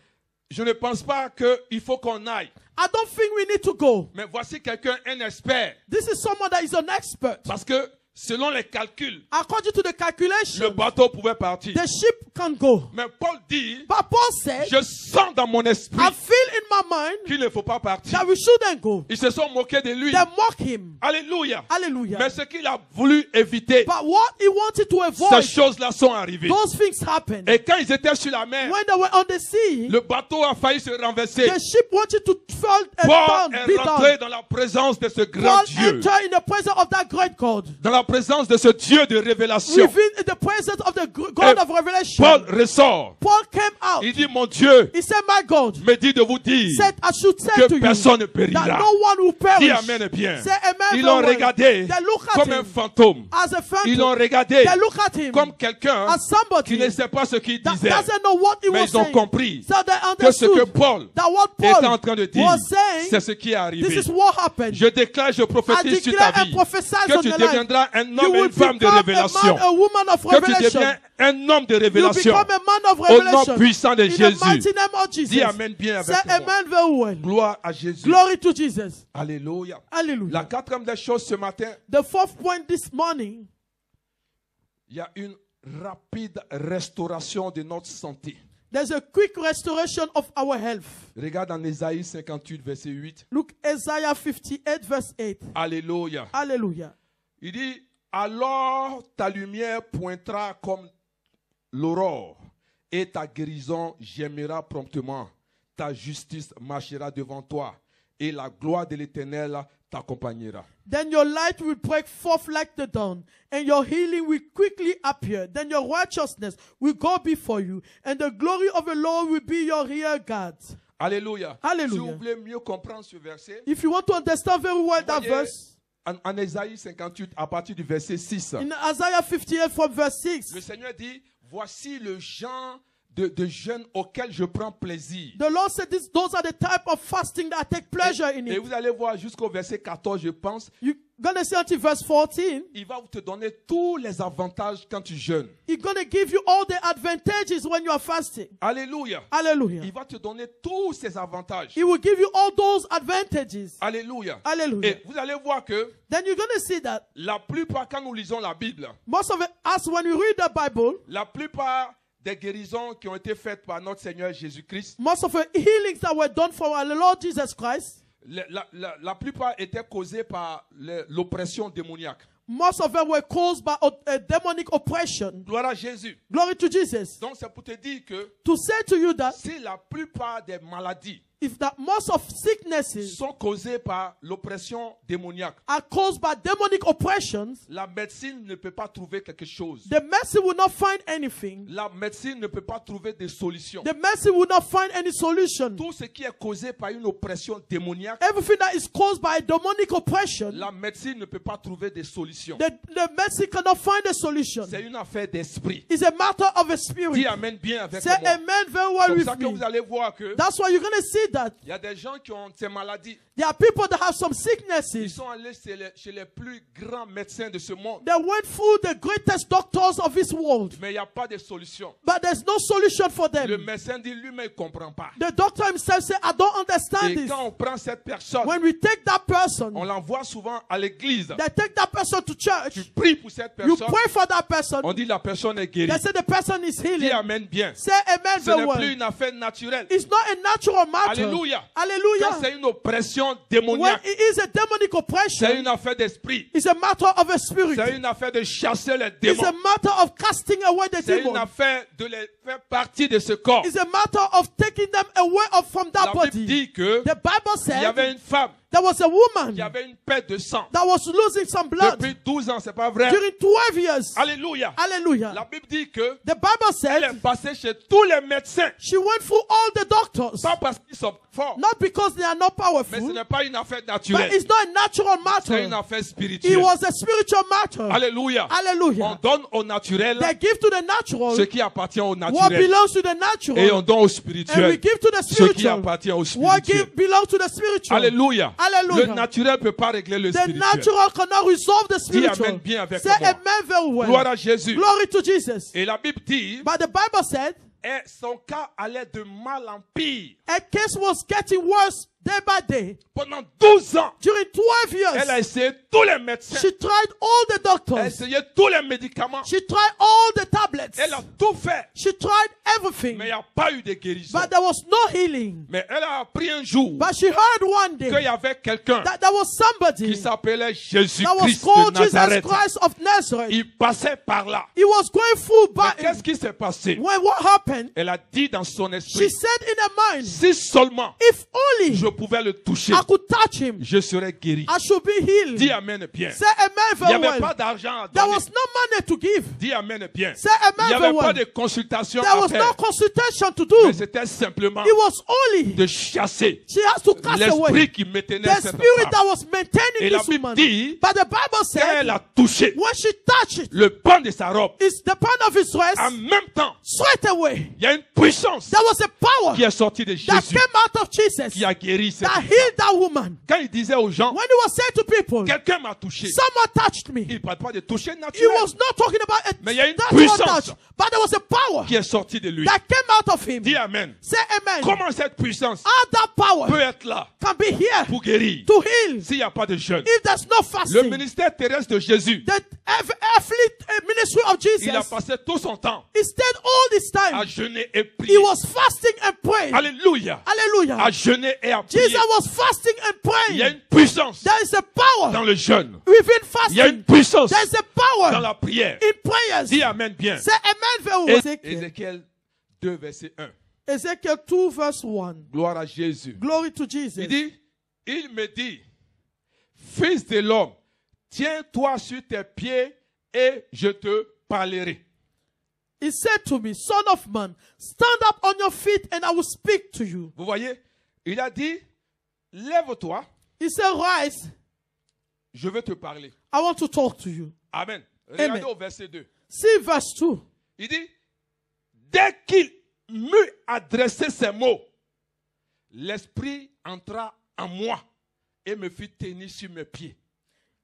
je ne pense pas qu'il faut qu'on aille. I don't think we need to go. Mais voici quelqu'un, un expert. This is someone that is an expert. Parce que selon les calculs, According to the calculation, le bateau pouvait partir. the ship can go. Mais Paul dit, But Paul said, je sens dans mon esprit I feel in my mind qu'il ne faut pas partir. that we shouldn't go. Ils se sont moqués de lui. They mock him. Alléluia. Hallelujah. Mais ce qu'il a voulu éviter, But what he wanted to ces avoid, choses-là sont arrivées. those things happened. Et quand ils étaient sur la mer, When they were on the sea, le bateau a failli se renverser. the ship wanted to fall Paul down, est be rentré down. dans la présence de ce grand Paul Dieu. entered in the presence of that great God. Dans la la présence de ce Dieu de révélation, within the presence of the God of revelation, Paul ressort. Paul came out. Il dit, mon Dieu He said, my God me dit de vous dire said, I should say que to you personne ne that périra. no one will perish. Dis amen bien. Say amen. Ils l'ont very well. regardé They look at comme him un fantôme. as a Ils l'ont phantom. regardé They look at him comme quelqu'un as somebody qui ne sait pas ce qu'il that disait. doesn't know what he Mais was ils ont saying. compris So they que ce que understood Paul that what était en Paul train de dire, was saying, c'est ce qui est arrivé. this is what happened. Je déclare, je I prophétise sur ta declare vie and prophesy que on tu your life. deviendras un You homme et will une femme de become a révélation. man, a woman of Que tu revelation. deviens un homme de You révélation. become a man of Au nom revelation. puissant de In the Jésus. mighty name of Jesus. Dis amen bien avec Say moi. amen very well. Gloire à Jésus. Glory to Jesus. Alléluia. La Hallelujah. quatrième des choses ce matin, The fourth point this morning, il y a une rapide restauration de notre santé. there's a quick restoration of our health. Regarde en Ésaïe 58, verset 8. Look, Isaiah 58, verse 8. Alléluia. Hallelujah. Il dit, alors ta lumière pointera comme l'aurore et ta guérison gémira promptement. Ta justice marchera devant toi et la gloire de l'Éternel t'accompagnera. Then your light will break forth like the dawn, and your healing will quickly appear. Then your righteousness will go before you, and the glory of the Lord will be your rear guard. Alléluia. Hallelujah. Si vous voulez mieux comprendre ce verset, If you want to understand very well that voyez, verse, en Ésaïe 58, à partir du verset 6, in Isaiah 58 from verse 6, le Seigneur dit, voici le genre de jeûne auquel je prends plaisir. the Lord said those are the type of fasting that I take pleasure in Et it. vous allez voir jusqu'au verset 14, je pense, You're going to see until verse 14, il va te donner tous les avantages quand tu jeûnes. He's going to give you all the advantages when you are fasting. Alléluia. Hallelujah. Il va te donner tous ces avantages. He will give you all those advantages. Alléluia. Hallelujah. Et vous allez voir que Then you're going to see that la plupart, quand nous lisons la Bible, most of us, when we read the Bible, la plupart des guérisons qui ont été faites par notre Seigneur Jésus-Christ, most of the healings that were done for our Lord Jesus Christ, la plupart étaient causées par l'oppression démoniaque. most of them were caused by a demonic oppression. Gloire à Jésus. Glory to Jesus. Donc c'est pour te dire que To say to you that si la plupart des maladies if that most of sicknesses sont causées par l'oppression démoniaque, are caused by demonic oppressions, la médecine ne peut pas trouver quelque chose. the medicine will not find anything. La médecine ne peut pas trouver des solutions. The medicine will not find any solution. Tout ce qui est causé par une oppression démoniaque, Everything that is caused by a demonic oppression, la médecine ne peut pas trouver des solutions. the medicine cannot find a solution. C'est une affaire d'esprit. It's a matter of a Dis spirit. amen bien avec Say moi. amen very well Comme with ça que me. vous allez voir que That's why you're going to see that il y a des gens qui ont ces maladies. there are people that have some Ils sicknesses. sont allés chez les plus grands médecins de ce monde. They went through the greatest doctors of this world, Mais il n'y a pas de solution. but there's no solution for Le them. médecin dit lui-même il ne comprend pas. The doctor himself said, I don't understand Et this. quand on prend cette personne, When we take that person, on l'envoie souvent à l'église. they take that person to church. Tu pries pour cette You personne. pray for that person. On dit la personne est guérie. They say the person is Dis healing. amen bien. Say amen Ce very n'est plus well. une affaire naturelle. It's not a natural matter. Alléluia. Quand Hallelujah. c'est une oppression When démoniaque, it is a demonic c'est oppression, une affaire d'esprit. it's a matter of a spirit. C'est une affaire de chasser les It's a démons. matter of casting away the C'est une demon. affaire de les faire partie de ce corps. It's a matter of taking them away from that La Bible body. dit que The Bible il y avait said une femme there was a woman qui avait une perte de sang. that was losing some blood Depuis 12 ans, c'est pas vrai? during 12 years. Alléluia. Hallelujah. La Bible dit que The Bible elle said est passée chez tous les médecins. she went through all the doctors, Pas parce qu'ils sont forts, not because they are not mais ce powerful, n'est pas une affaire but naturelle. it's not a natural C'est une matter. affaire It spirituelle. was a spiritual matter. Alléluia. On Hallelujah. donne au naturel They give to the natural ce qui appartient au what naturel. belongs to the Et natural, on donne au and we spirituel give to the ce qui spiritual appartient au what spirituel. belongs to the spiritual. Alléluia. Hallelujah. Le naturel ne peut pas régler le The spirituel. natural cannot resolve the Dis amen spiritual. bien avec Say moi. amen very Gloire well. à Jésus. Glory to Jesus. Et la Bible dit, But the Bible said et son cas allait de mal en pire. a case was getting worse day by day. Pendant 12 ans, During 12 elle a years, essayé tous les médecins. she tried all the Elle a doctors. essayé tous les médicaments. She tried all the tablets. Elle a tout fait. She tried everything. Mais il n'y a pas eu de guérison. But there was no healing. Mais elle a appris un jour But she heard one qu'il day y avait quelqu'un that there was qui somebody s'appelait that was Jésus-Christ de called Jesus Nazareth. Christ of Nazareth. Il passait par là. He was going through Mais by qu'est-ce Qu'est-ce qui s'est passé? what happened, Elle a dit dans son she esprit, said in her mind, si seulement if only je pouvais le toucher, I could touch him, je serais guéri. I should be healed. Dis amen bien. Say amen Il n'y very avait well. pas d'argent à There donner. was no money to give. Dis amen bien. Say Il amen n'y very avait pas well. de consultation There à was no faire. consultation to do. Mais c'était simplement It was only de chasser she has to cast away l'esprit qui maintenait the cette spirit femme. that was maintaining Et la this Bible woman. dit, But the Bible quand said elle a touché when she touched it, le pan de sa robe, it's the part of his dress en même temps, straight away. il y a une puissance There was a power qui est sortie de that Jésus, came out of Jesus qui a guéri cette that femme. healed that woman. Quand il disait aux gens, When he was saying to people, quelqu'un m'a touché, someone touched me, il ne parle pas de toucher he naturel was not talking about a Mais il y a une natural puissance touch, but there was a power qui est sortie de lui. that came out of him. Dis amen. Say amen. Comment cette puissance How that power peut être là can be here pour guérir to heal s'il n'y a pas de jeûne? if there's no Le fasting. ministère terrestre de Jésus, The earthly ministry of il a Jesus, passé tout son temps he stayed all this à time. jeûner et He prier. was fasting and praying. Alléluia. À Hallelujah. jeûner et à prier. Jesus was fasting and Il y a praying. une puissance There is a power dans le jeûne. within Il y a une fasting. puissance There is a dans power la prière. in prayers. Dis amen bien. Say amen very well. Ézéchiel 2, verset 1. Ezekiel 2 verse 1. Gloire à Jésus. Glory to Jesus. Il dit, il me dit, fils de l'homme, tiens-toi sur tes pieds et je te parlerai. He said to me, son of man, stand up on your feet and I will speak to you. Vous voyez, il a dit, lève-toi, He said, rise, je veux te parler. I want to talk to you. Amen. Regardez Amen. au verset 2. See verse 2. Il dit, dès qu'il m'eut adressé ces mots, l'Esprit entra en moi et me fit tenir sur mes pieds.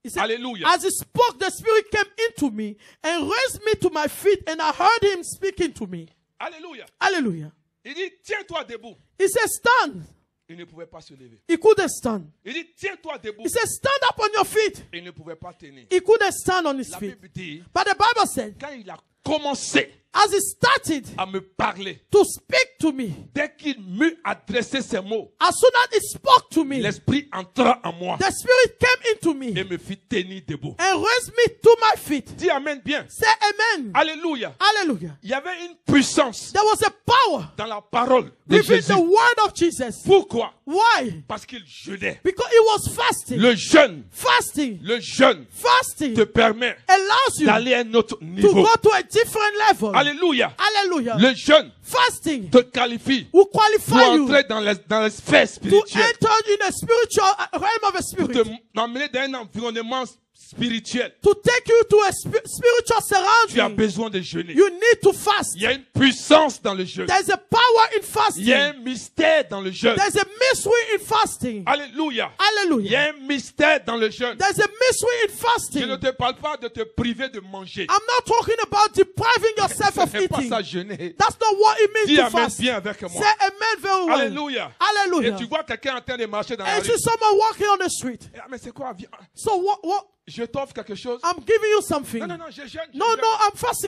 He said, Alléluia. as he spoke, the Spirit came into me and raised me to my feet, and I heard him speaking to me. Alléluia. Hallelujah. Il dit, tiens-toi debout. He said, stand. Il ne pouvait pas se lever. He couldn't stand. Il dit, tiens-toi debout. He said, stand up on your feet. Il ne pouvait pas tenir. He couldn't stand on his La feet. Bible dit, But the Bible said, quand il a commencé as he started à me parler, to speak to me, dès qu'il m'eut adressé ces mots, as soon as he spoke to me, l'Esprit entra en moi the Spirit came into me et me fit tenir debout. and raised me to my feet. Dis amen bien. Say amen. Alléluia. Hallelujah. Il y avait une puissance There was a power dans la parole de within Jésus. the word of Jesus. Pourquoi? Why? Parce qu'il jeûnait. Because he was fasting. Le jeûne Fasting te permet allows you d'aller à un autre to niveau. go to a different level. Alléluia. Hallelujah. Le jeûne Fasting te qualifie will pour qualify you entrer dans les sphères to spirituelles, enter in a spiritual realm of a pour spirit. te emmener dans un environnement spirituel. To take you to a spiritual Tu as surrounding, besoin de jeûner. you need to fast. Il y a une puissance dans le jeûne. There's a power in Il fasting. y a un mystère dans le jeûne. There's a mystery in fasting. Alléluia. Il y Hallelujah. a un mystère dans le jeûne. There's a mystery in Je fasting. ne te parle pas de te priver de manger. I'm not talking about depriving yourself Ce of n'est pas eating. ça jeûner. That's not what it means Dis to amen fast. bien avec moi. Say amen very well. Alléluia. Et Hallelujah. tu vois quelqu'un en train de marcher dans la And rue. see someone walking on the street. Ah, mais c'est quoi? Viens. So what? Je t'offre quelque chose. I'm giving you something. Non, non, non, je jeûne. je No, jeûne. no,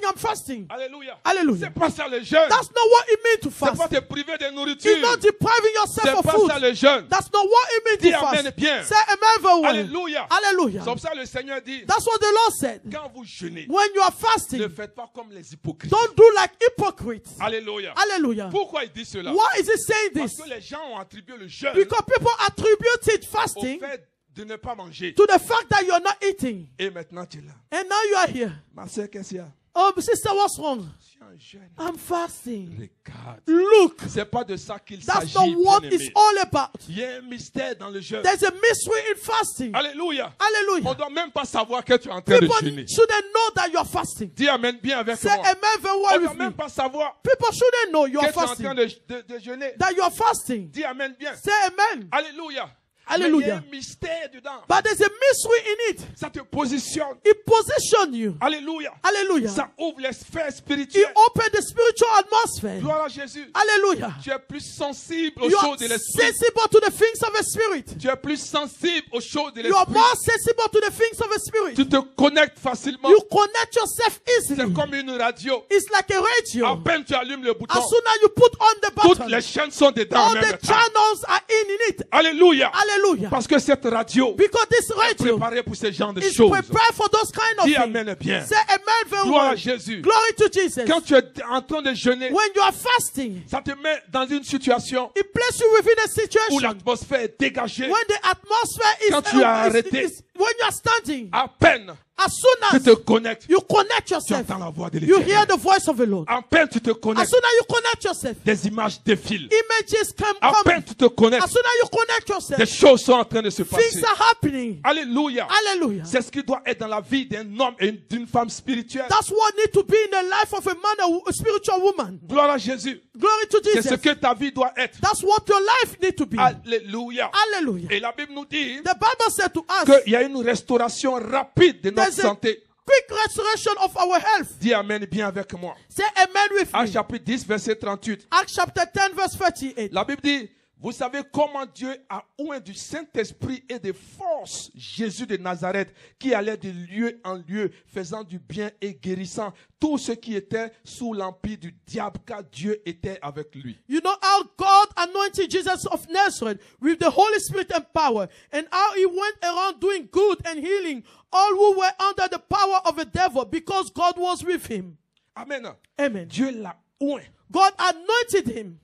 I'm fasting. Alléluia. Hallelujah. C'est pas ça le jeûne. That's not what it means to C'est pas fast. te priver de nourriture. It's not depriving C'est yourself of pas food. ça le jeûne. That's not what it means Dis to amen fast. bien. Say amen very well. Alléluia. Hallelujah. C'est comme ça le Seigneur dit, That's what the Lord said. quand vous jeûnez, When you are ne fasting, faites pas comme les hypocrites. don't do like hypocrites. Alléluia. Hallelujah. Pourquoi il dit cela? Why is he saying Parce this? que les gens ont attribué le jeûne Because people attributed au fasting fait de ne pas manger. to the fact that you're not eating. Et maintenant tu es là. And now you are here. Ma soeur, qu'est-ce qu'il y a? Oh, sister, what's wrong? Je suis en jeûne. I'm fasting. Regarde. Look, C'est pas de ça qu'il that's s'agit, not what bien-aimé. it's all about. Il y a un mystère dans le jeûne. There's a mystery in fasting. Alléluia. On Hallelujah. ne doit même pas savoir que tu es en train de People jeûner. shouldn't know that you're fasting. Dis amen bien avec Say moi. amen very On well ne doit with me. même pas savoir People shouldn't know que you're tu es en train fasting. de jeûner. That you're fasting. Dis amen bien. Say amen. Alléluia. Hallelujah. Mais il y a un mystère dedans. But there's a mystery in it. Ça te positionne. It positions you. Alléluia. Hallelujah. Ça ouvre les sphères It spirituelles. opens the spiritual atmosphere. Gloire à Jésus. Hallelujah. Tu es plus sensible aux You are choses de l'esprit. sensible to the things of the spirit. Tu es plus sensible aux choses de You are l'esprit. more sensible to the things of the spirit. Tu te connectes facilement. You connect yourself easily. C'est comme une radio. It's like a À radio. peine tu allumes le bouton, As soon as you put on the toutes button, les chaînes sont dedans en all même the temps. channels are in it. Alléluia. Hallelujah. Hallelujah. Parce que cette radio Because this est radio préparée pour ce genre de is choses. prepared for those kind of Dis things. amen bien. Say amen very Gloire à well. Jésus. Glory to Jesus. Quand tu es en train de jeûner, When you are fasting, ça te met dans une situation it places you within a où situation l'atmosphère est dégagée. when the atmosphere is, Quand tu as arrêté, when you are standing, À peine as soon tu as te connectes, you connect tu yourself, entends la voix de you hear l'Éternel. the voice of the Lord. À peine tu te As connectes, soon as you connect yourself, des images défilent. images come À peine coming. tu te connectes, As soon as you connect des yourself, choses sont en train de se things passer. are happening. Alléluia. Hallelujah. C'est ce qui doit être dans la vie d'un homme et d'une femme spirituelle. That's what needs to be in the life of a man or a spiritual woman. Gloire à Jésus. Glory to C'est ce Jesus. que ta vie doit être. That's what your life needs to be. Alléluia. Hallelujah. Et la Bible nous dit The Bible said to us, qu'il y a une restauration rapide de notre there's a santé. quick restoration of our health. Dis amen bien avec moi. Say amen with Actes me. chapitre 10, verset 38. Acts chapter 10 verse 38. La Bible dit, vous savez comment Dieu a oint du Saint-Esprit et de force Jésus de Nazareth, qui allait de lieu en lieu, faisant du bien et guérissant tous ceux qui étaient sous l'empire du diable, car Dieu était avec lui. You know how God anointed Jesus of Nazareth with the Holy Spirit and power, and how he went around doing good and healing all who were under the power of the devil, because God was with him. Amen. Amen. Dieu l'a oint God anointed him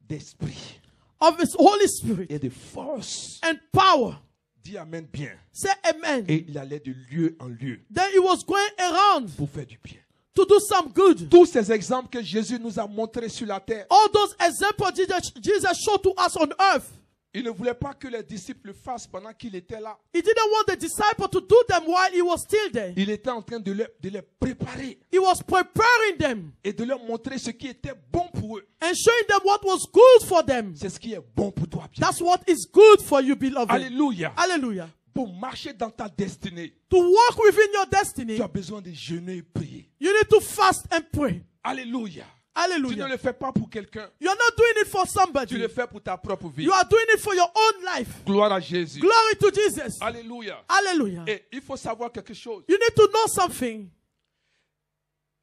d'esprit of his Holy Spirit et de force. and power. Dis amen bien. Say amen. Et il allait de lieu en lieu Then he was going around pour faire du bien. to do some good. Tous ces exemples que Jésus nous a montrés sur la terre, All those examples Jesus showed to us on earth. il ne voulait pas que les disciples le fassent pendant qu'il était là. He didn't want the disciple to do them while he was still there. Il était en train de les préparer He was preparing them et de leur montrer ce qui était bon pour eux. and showing them what was good for them. C'est ce qui est bon pour toi. Bien. That's what is good for you, beloved. Alléluia. Hallelujah. Pour marcher dans ta destinée, To walk within your destiny, tu as besoin de jeûner et prier. you need to fast and pray. Alléluia. Tu ne Hallelujah. le fais pas pour quelqu'un. You're not doing it for Tu somebody. le fais pour ta propre vie. You are doing it for your own life. Gloire à Jésus. Glory to Jesus. Alléluia. Hallelujah. Et il faut savoir quelque chose. You need to know something.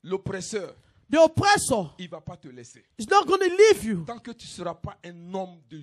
L'oppresseur, The oppressor il ne va pas te laisser. is not going to leave you Tant que tu ne seras pas un homme de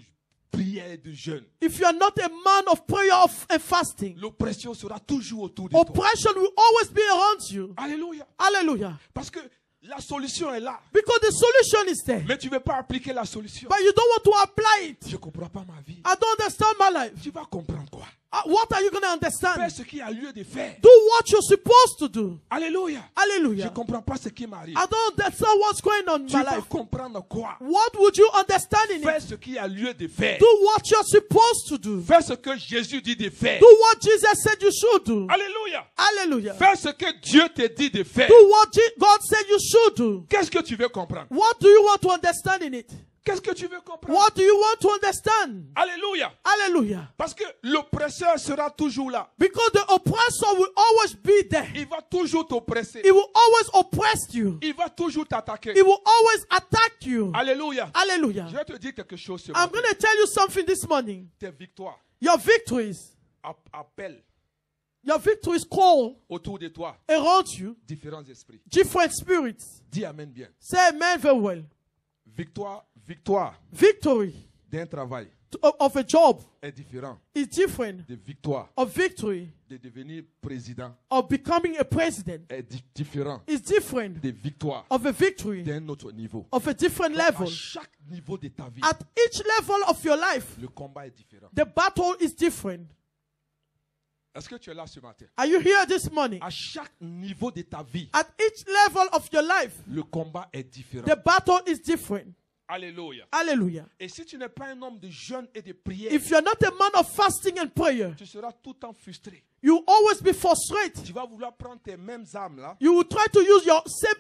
prière et de jeûne, if you are not a man of prayer and fasting. l'oppression sera toujours autour de toi. Oppression will always be around you. Alléluia. Hallelujah. Parce que la solution est là. Because the solution is there. Mais tu ne veux pas appliquer la solution. But you don't want to apply it. Je ne comprends pas ma vie. I don't understand my life. Tu vas comprendre quoi? What are you going to Fais understand? ce qui a lieu de faire. Do what you're supposed to do. Alléluia. Je Hallelujah. ne comprends pas ce qui m'arrive. I don't understand what's going on in Tu my vas life. comprendre quoi? What would you understand in Fais it? ce qui a lieu de faire. Do what you're supposed to do. Fais ce que Jésus dit de faire. Do what Jesus said you should do. Alléluia. Hallelujah. Fais ce que Dieu te dit de faire. Do what God said you should do. Qu'est-ce que tu veux comprendre? What do you want to understand in it? Qu'est-ce que tu veux comprendre? What do you want to understand? Alléluia. Hallelujah. Parce que l'oppresseur sera toujours là. Because the oppressor will always be there. Il va toujours t'oppresser. He will always oppress you. Il va toujours t'attaquer. He will always attack you. Alléluia. Hallelujah. Je vais te dire quelque chose ce I'm matin. going to tell you something this morning. Tes victoires Your victories, appellent your victories call autour de toi around you différents esprits. different spirits. Dis amen bien. Say amen very well. Victoire Victory d'un travail of a job est différent is different de victoire of victory de devenir président of becoming a president est différent is different de victoire of a victory d'un autre niveau. of a different À level. chaque niveau de ta vie, At each level of your life, le combat est différent. the battle is different. Est-ce que tu es là ce matin? Are you here this morning? À chaque niveau de ta vie, At each level of your life, le combat est différent. the battle is different. Alléluia. Hallelujah. Et si tu n'es pas un homme de jeûne et de prière, If you're not a man of fasting and prayer, tu seras tout le temps frustré. you always be frustrated. Tu vas vouloir prendre tes mêmes armes là You will try to use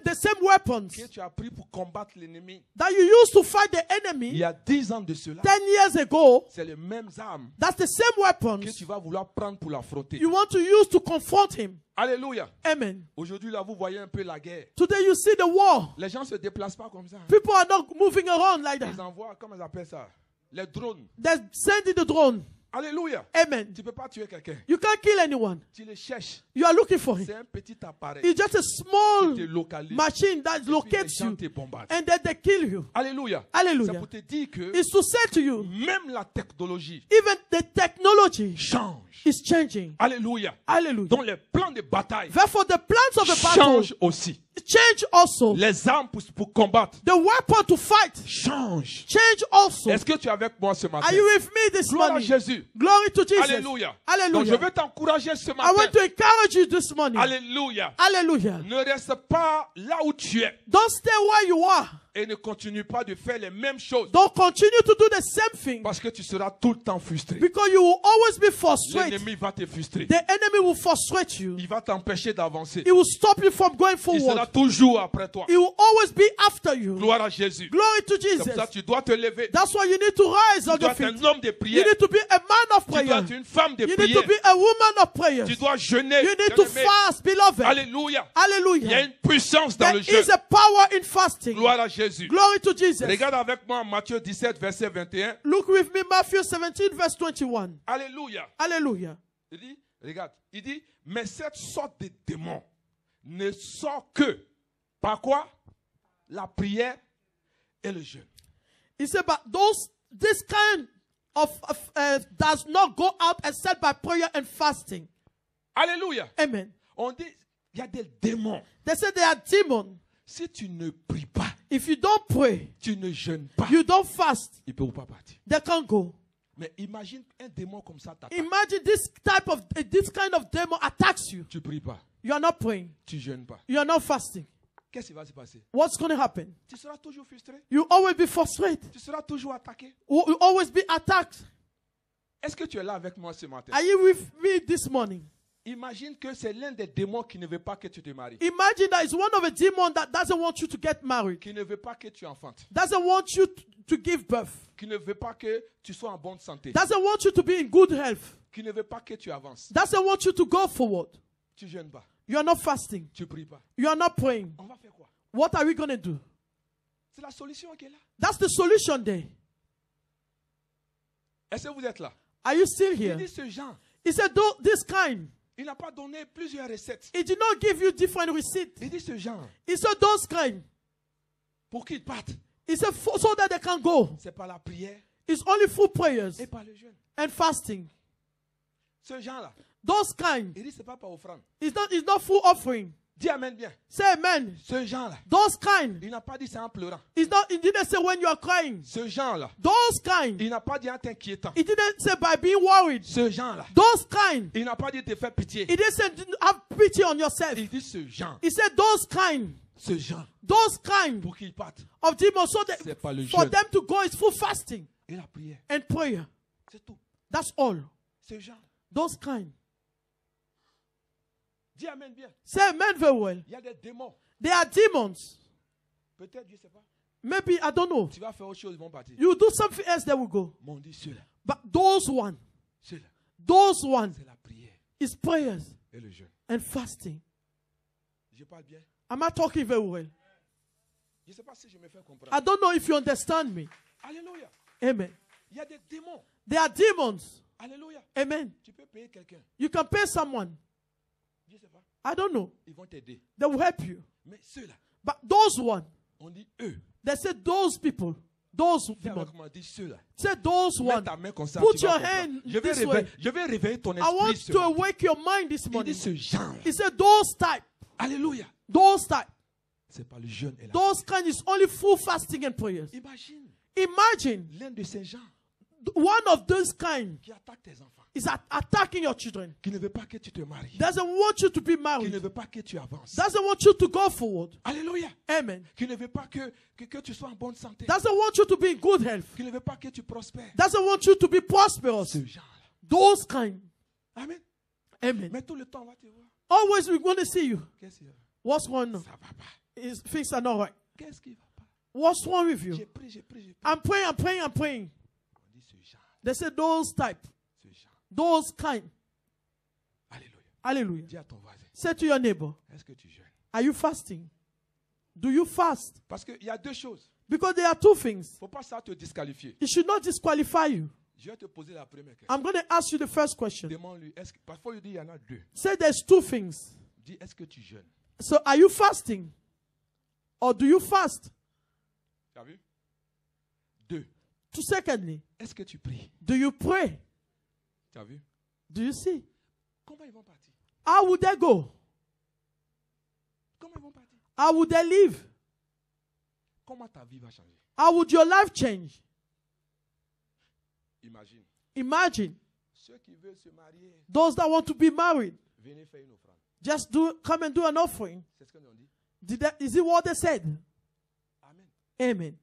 the same weapons que tu as pris pour combattre l'ennemi. that you used to fight the Il enemy y a 10 ans de cela, 10 years ago. c'est les mêmes armes That's the same que weapons tu vas vouloir prendre pour l'affronter. you want to use to confront him. Alléluia. Amen. Aujourd'hui là, vous voyez un peu la guerre. Today you see the war. Les gens ne se déplacent pas comme ça. People are not moving around like Ils that. envoient, comment ils appellent ça? Les drones. They're sending the drone. Alléluia. Amen. Tu ne peux pas tuer quelqu'un. You can't kill anyone. Tu le cherches. You are looking for him. C'est un petit appareil It's just a qui te small localise. machine that Et puis les locates gens you. te bombardent. And then they kill you. Alléluia. Hallelujah. C'est pour te dire que It's to say to you, même la technologie even the technology change. is changing. Alléluia. Hallelujah. Donc les plans de bataille Therefore, the plans of the battle changent aussi. change also. Les armes pour combattre The weapon to fight changent. change also. Est-ce que tu es avec moi ce matin? Are you with me this Gloire à morning? Jésus. Glory to Jesus. Alléluia. Donc Hallelujah. je veux t'encourager ce I matin. want to encourage you this morning. Alléluia. Hallelujah. Ne reste pas là où tu es Don't stay where you are. et ne continue pas de faire les mêmes choses Don't continue to do the same thing parce que tu seras tout le temps frustré. because you will always be frustrated. L'ennemi va te frustrer. The enemy will frustrate you. Il va t'empêcher d'avancer. It will stop you from going Il sera forward. toujours après toi. It will always be after you. Gloire à Jésus. Glory to Comme Jesus. ça, tu dois te lever. That's why you need to rise Tu on dois your être feet. un homme de You prière. need to be a man of Tu dois prayer. être une femme de You need prière. to be a woman of prayer. Tu dois jeûner. You need to bien-aimé. fast, beloved. Alléluia. Il y a Hallelujah. une puissance dans There le jeûne. is a power in fasting. Gloire à Jésus. Glory to Jesus. Regarde avec moi Matthieu 17, verset 21. Look with me, Matthew 17, verse 21. Alléluia. Hallelujah. Il dit, regarde, il dit, mais cette sorte de démon ne sort que par quoi? La prière et le jeûne. He said, but this kind of does not go out except by prayer and fasting. Alléluia. Amen. On dit, il y a des démons. They said there are demons. Si tu ne pries pas, If you don't pray, tu ne jeûnes pas, you don't fast, il ne peut pas partir. they can't go. Mais imagine un démon comme ça t'attaque. Imagine this kind of demon attacks you. Tu ne pries pas, You are not praying. tu ne jeûnes pas. You are not fasting. Qu'est-ce qui va se passer? What's going to happen? Tu seras toujours frustré. You always be frustrated. Tu seras toujours attaqué. You always be attacked. Est-ce que tu es là avec moi ce matin? Are you with me this morning? Imagine que c'est l'un des démons qui ne veut pas que tu te maries. Imagine that it's one of the demons that doesn't want you to get married. Qui ne veut pas que tu enfantes. Doesn't want you to give birth. Qui ne veut pas que tu sois en bonne santé. Doesn't want you to be in good health. Qui ne veut pas que tu avances. Doesn't want you to go forward. Tu jeûnes pas. You are not fasting. Tu pries pas. You are not praying. On va faire quoi? What are we going to do? C'est la solution qui est là. That's the solution there. Est-ce que vous êtes là? Are you still Il here? dit ce genre. He said, this kind. Il n'a pas donné plusieurs recettes. He did not give you different receipts. Il dit ce genre. He said, those kind. Pour qu'ils partent. He said, so that they can go. C'est par la prière It's only through prayers et par le jeûne. and fasting. Ce genre-là. Those kind. Il dit c'est pas par offrande. It's not full offering. Dis amen bien. Say amen. Ce genre-là. Those kind. Il n'a pas dit c'est en pleurant. He didn't say when you are crying. Ce genre-là. Those kind. Il n'a pas dit en t'inquiétant. He didn't say by being worried. Ce genre-là. Those kind. Il n'a pas dit te faire pitié. He didn't say have pity on yourself. Il dit ce genre. He said those kind. Ce genre. Those kind Pour qu'ils partent. of demons. So that C'est pas le for jeûne. them to go is full fasting Et la prière. and prayer. C'est tout. That's all. Ce genre. Those kind. Dis amen bien. Say amen very well. Il y a des démons. They are demons. Peut-être, je ne sais pas. Maybe, I don't know. Tu vas faire autre chose, ils vont partir. You do something else, they will go. Mais on dit ceux-là. But those one, Ceux-là. those one C'est la prière is prayers et le jeûne. and fasting. Je parle bien. Am I talking very well? Je ne sais pas si je me fais comprendre. I don't know if you understand me. Alléluia. Amen. Il y a des démons. There are demons. Alléluia. Amen. Tu peux payer quelqu'un. You can pay someone. Je ne sais pas. I don't know. Ils vont t'aider. They will help you. Mais ceux-là, But those one, on dit eux. they say those people, those Fais demons. avec moi, dis ceux-là. Say those Mets one. ta main comme ça. Put tu vas your comprendre. hand Je vais this way. réveiller ton I want esprit. ce to matin. awake your mind this Il morning. dit ce genre. He said those type, Alléluia. those type, C'est pas le jeûne et la those kind is only full fasting and prayers. Imagine Imagine l'un de ces gens one of those kind qui attaque tes enfants. is attacking your children. Qui ne veut pas que tu te maries. Doesn't want you to be Qui ne married. veut pas que tu avances. Doesn't want you to go forward. Alléluia. Amen. Qui ne veut pas que tu sois en bonne santé. Doesn't want you to be in good health. Qui ne veut pas que tu prospères. Doesn't want you to be prosperous. Ce genre-là. Those kind. Amen. Amen. Mais tout le temps, on va te voir. Always we want to see you. Qu'est-ce qu'il y a? What's going on? Ça va pas. Things are not right. Qu'est-ce qui va pas? What's wrong with you? J'ai pris, j'ai pris, j'ai pris. I'm praying, I'm praying, I'm praying. On dit ce genre. They say those type, Ce genre. those kind. Alléluia. Hallelujah. Dis à ton voisin. Say to your neighbor, Est-ce que tu jeûnes? are you fasting? Do you fast? Parce qu'il y a deux choses. Because there are two things. Il ne faut pas ça te disqualifier. It should not disqualify you. Je vais te poser la première question. I'm going to ask you the first question. Demande-lui, parfois il dit il y en a deux. Say there's two things. Dis, est-ce que tu jeûnes? So are you fasting? Or do you fast? Tu as vu? Deux. Secondly, Est-ce que tu pries? do you pray? Tu as vu? Do you see? Comment ils vont partir? How would they go? Comment ils vont partir? How would they live? Comment ta vie va changer? How would your life change? Imagine. Imagine Ceux qui veulent se marier, those that want to be married. venez faire une offrande. Just come and do an offering. C'est ce qu'ils ont dit. Is it what they said? Amen. Amen.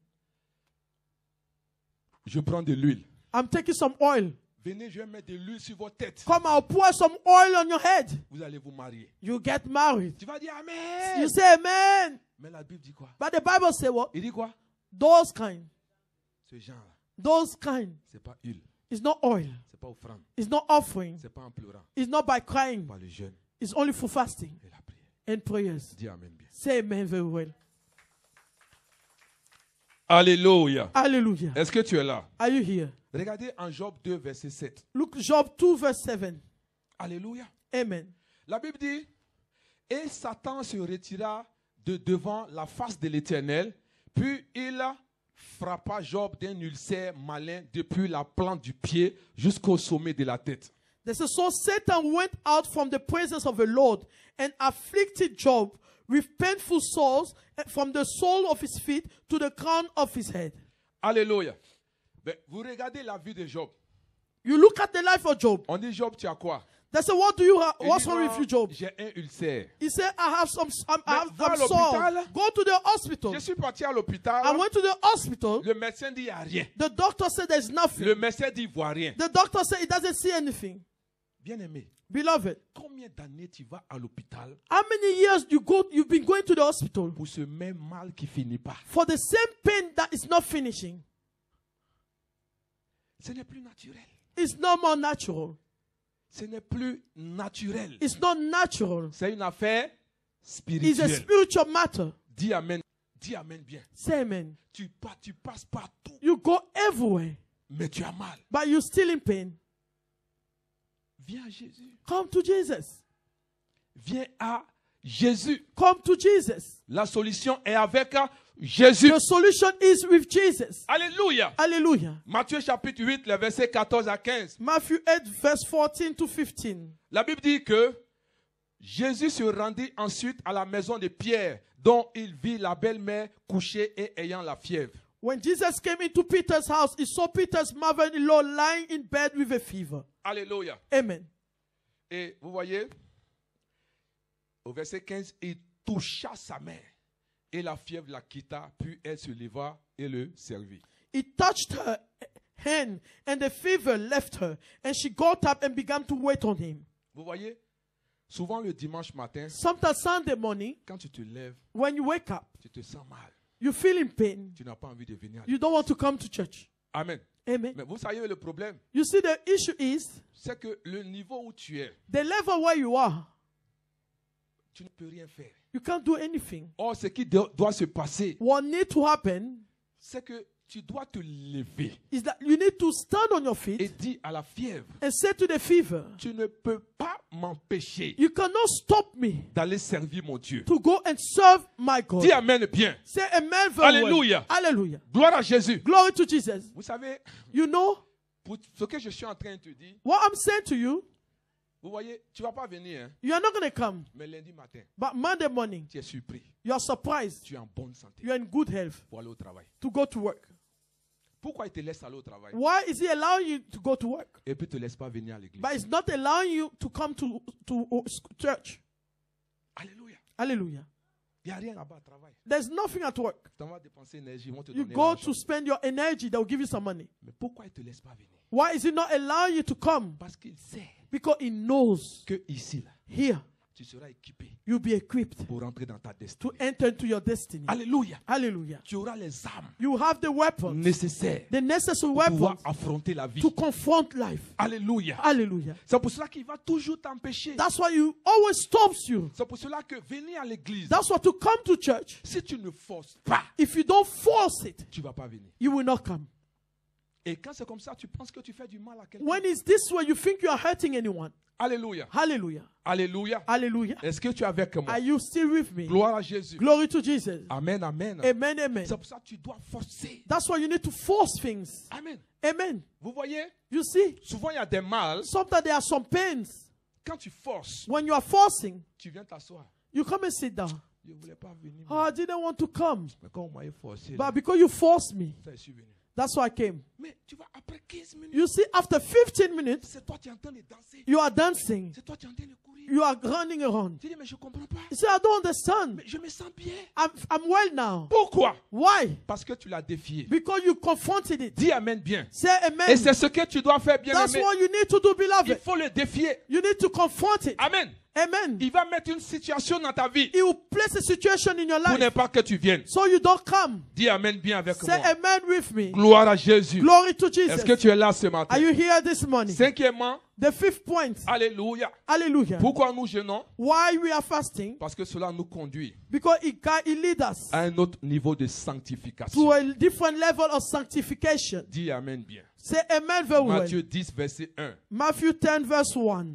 Je prends de l'huile. I'm taking some oil. Venez, je vais mettre de l'huile sur votre tête. Come, I'll pour some oil on your head. Vous allez vous marier. You get married. Tu vas dire Amen. You say amen. Mais la Bible dit quoi? But the Bible say what? Il dit quoi? Those kind. Ce genre-là, Those kind. c'est pas huile. It's not oil. C'est pas offrande. It's not offering. C'est pas en pleurant. It's not by crying. Pas le jeûne It's only for fasting et la prière. and prayers. Dis Amen bien. Say amen very well. Alléluia. Hallelujah. Est-ce que tu es là? Are you here? Regardez en Job 2, verset 7. Look, Job 2 verse 7. Alléluia. Amen. La Bible dit, et Satan se retira de devant la face de l'Éternel, puis il frappa Job d'un ulcère malin depuis la plante du pied jusqu'au sommet de la tête. They say, so Satan went out from the presence of the Lord and afflicted Job with painful sores from the sole of his feet to the crown of his head. Alléluia. Ben, vous regardez la vie de Job. You look at the life of Job. On dit Job, tu as quoi? They say, what do you have? Il What's dit, wrong with you, Job? j'ai un ulcère. He said, I have some, I'm va à sore. l'hôpital. Go to the hospital. Je suis parti à l'hôpital. I went to the hospital. Le médecin dit il n'y a rien. The doctor said there's nothing. Le médecin dit il ne voit rien. The doctor said he doesn't see anything. Bien-aimé, Beloved, combien d'années tu vas à l'hôpital how many years you've been going to the hospital pour ce même mal qui finit pas? for the same pain that is not finishing? Ce n'est plus naturel. It's no more natural. Ce n'est plus naturel. It's not natural. C'est une affaire It's a spirituelle. spiritual matter. Dis amen. Dis amen bien. Say amen. Tu passes partout, You go everywhere, mais tu as mal. but you're still in pain. Viens à Jésus. Come to Jesus. Viens à Jésus. Come to Jesus. La solution est avec Jésus. The solution is with Jesus. Alléluia. Hallelujah. Matthieu chapitre 8, les versets 14 à 15. Matthew 8, verse 14 to 15. La Bible dit que Jésus se rendit ensuite à la maison de Pierre, dont il vit la belle-mère couchée et ayant la fièvre. When Jesus came into Peter's house, he saw Peter's mother-in-law lying in bed with a fever. Alléluia. Amen. Et vous voyez, au verset 15, il toucha sa mère et la fièvre la quitta, puis elle se leva et le servit. He touched her hand and the fever left her, and she got up and began to wait on him. Vous voyez, souvent le dimanche matin, Sometimes Sunday morning, quand tu te lèves, when you wake up, tu te sens mal. you feel in pain. Tu n'as pas envie de venir. You don't want to come to church. Amen. Amen. Mais vous savez, le problème, You see, the issue is c'est que le niveau où tu es, the level where you are, tu ne peux rien faire. you can't do anything. Or, ce qui doit se passer, What needs to happen c'est que tu dois te lever is that you need to stand on your et feet dire à la fièvre, and say to the fever, tu ne peux pas m'empêcher you cannot stop me d'aller servir mon Dieu. to go and serve my God. Dis Amen bien. Say amen very Alléluia. well. Hallelujah. Gloire à Jésus. Glory to Jesus. Vous savez, You know pour ce que je suis en train de te dire, what I'm saying to you? vous voyez, tu ne vas pas venir, hein, You are not going to come. mais lundi matin, But Monday morning, tu es surpris. you are surprised. Tu es en bonne santé You are in good health pour aller au travail. to go to work. Pourquoi il te laisse aller au travail Why is he allowing you to go to work? et puis ne te laisse pas venir à l'église? But he's not allowing you to come to church. Alléluia. Hallelujah. Il n'y a rien là-bas à travail. There's nothing at work. Tu vas dépenser énergie, ils vont te You donner go l'argent. to spend your energy, they'll give you some money. Mais pourquoi il ne te laisse pas venir? Why is he not allowing you to come? Parce qu'il sait Because he knows que ici, là, here tu seras équipé you'll be equipped pour rentrer dans ta to destinée. enter into your destiny. Alléluia. Hallelujah. Tu auras les armes You have the weapons, nécessaires the necessary pour pouvoir weapons affronter la vie. to confront life. Alléluia. Hallelujah. C'est pour cela qu'il va toujours t'empêcher. That's why you always stops you. C'est pour cela que venir à l'église, That's why to come to church, si tu ne forces pas, if you don't force it, tu ne vas pas venir. you will not come. Et quand c'est comme ça, tu penses que tu fais du mal à quelqu'un. When it's this way, you think you are hurting anyone. Alléluia. Hallelujah. Alléluia. Hallelujah. Est-ce que tu es avec moi? Are you still with me? Gloire à Jésus. Glory to Jesus. Amen, amen. Amen, amen. C'est pour ça que tu dois forcer. That's why you need to force things. Amen. Amen. Vous voyez, You see, souvent il y a des mal. sometimes there are some pains. Quand tu forces, When you are forcing, tu viens t'asseoir. you come and sit down. Je ne voulais pas venir. Oh, I didn't want to come. Mais quand on m'a forcé, But because you forced me, ça, je suis venu. that's why I came. Mais tu vois, après 15 minutes, You see, after 15 minutes, c'est toi qui es en train de danser. you are dancing. C'est toi qui es en train de courir. You are running around. Tu dis, mais je ne comprends pas. You say, I don't understand. Mais je me sens bien. I'm well now. Pourquoi? Why? Parce que tu l'as défié. Because you confronted it. Dis amen bien. Say Et amen. c'est ce que tu dois faire, bien That's aimé. what you need to do, Il beloved. faut le défier. You need to confront it. Amen. Amen. Il va mettre une situation dans ta vie He will place a situation in your pour ne life pas que tu viennes. so you don't come. Dis amen bien avec Say moi. amen with me. Gloire à Jésus. Glory to Est-ce que Jesus. tu es là ce matin? Are you here this morning? Cinquièmement, The fifth point. alléluia. Hallelujah. Pourquoi nous jeûnons? Why we are fasting? Parce que cela nous conduit Because it leads us à un autre niveau de to sanctification. a different level of sanctification. Dis amen bien. Say amen very well. Matthieu 10, verset 1. Matthew 10 verse 1.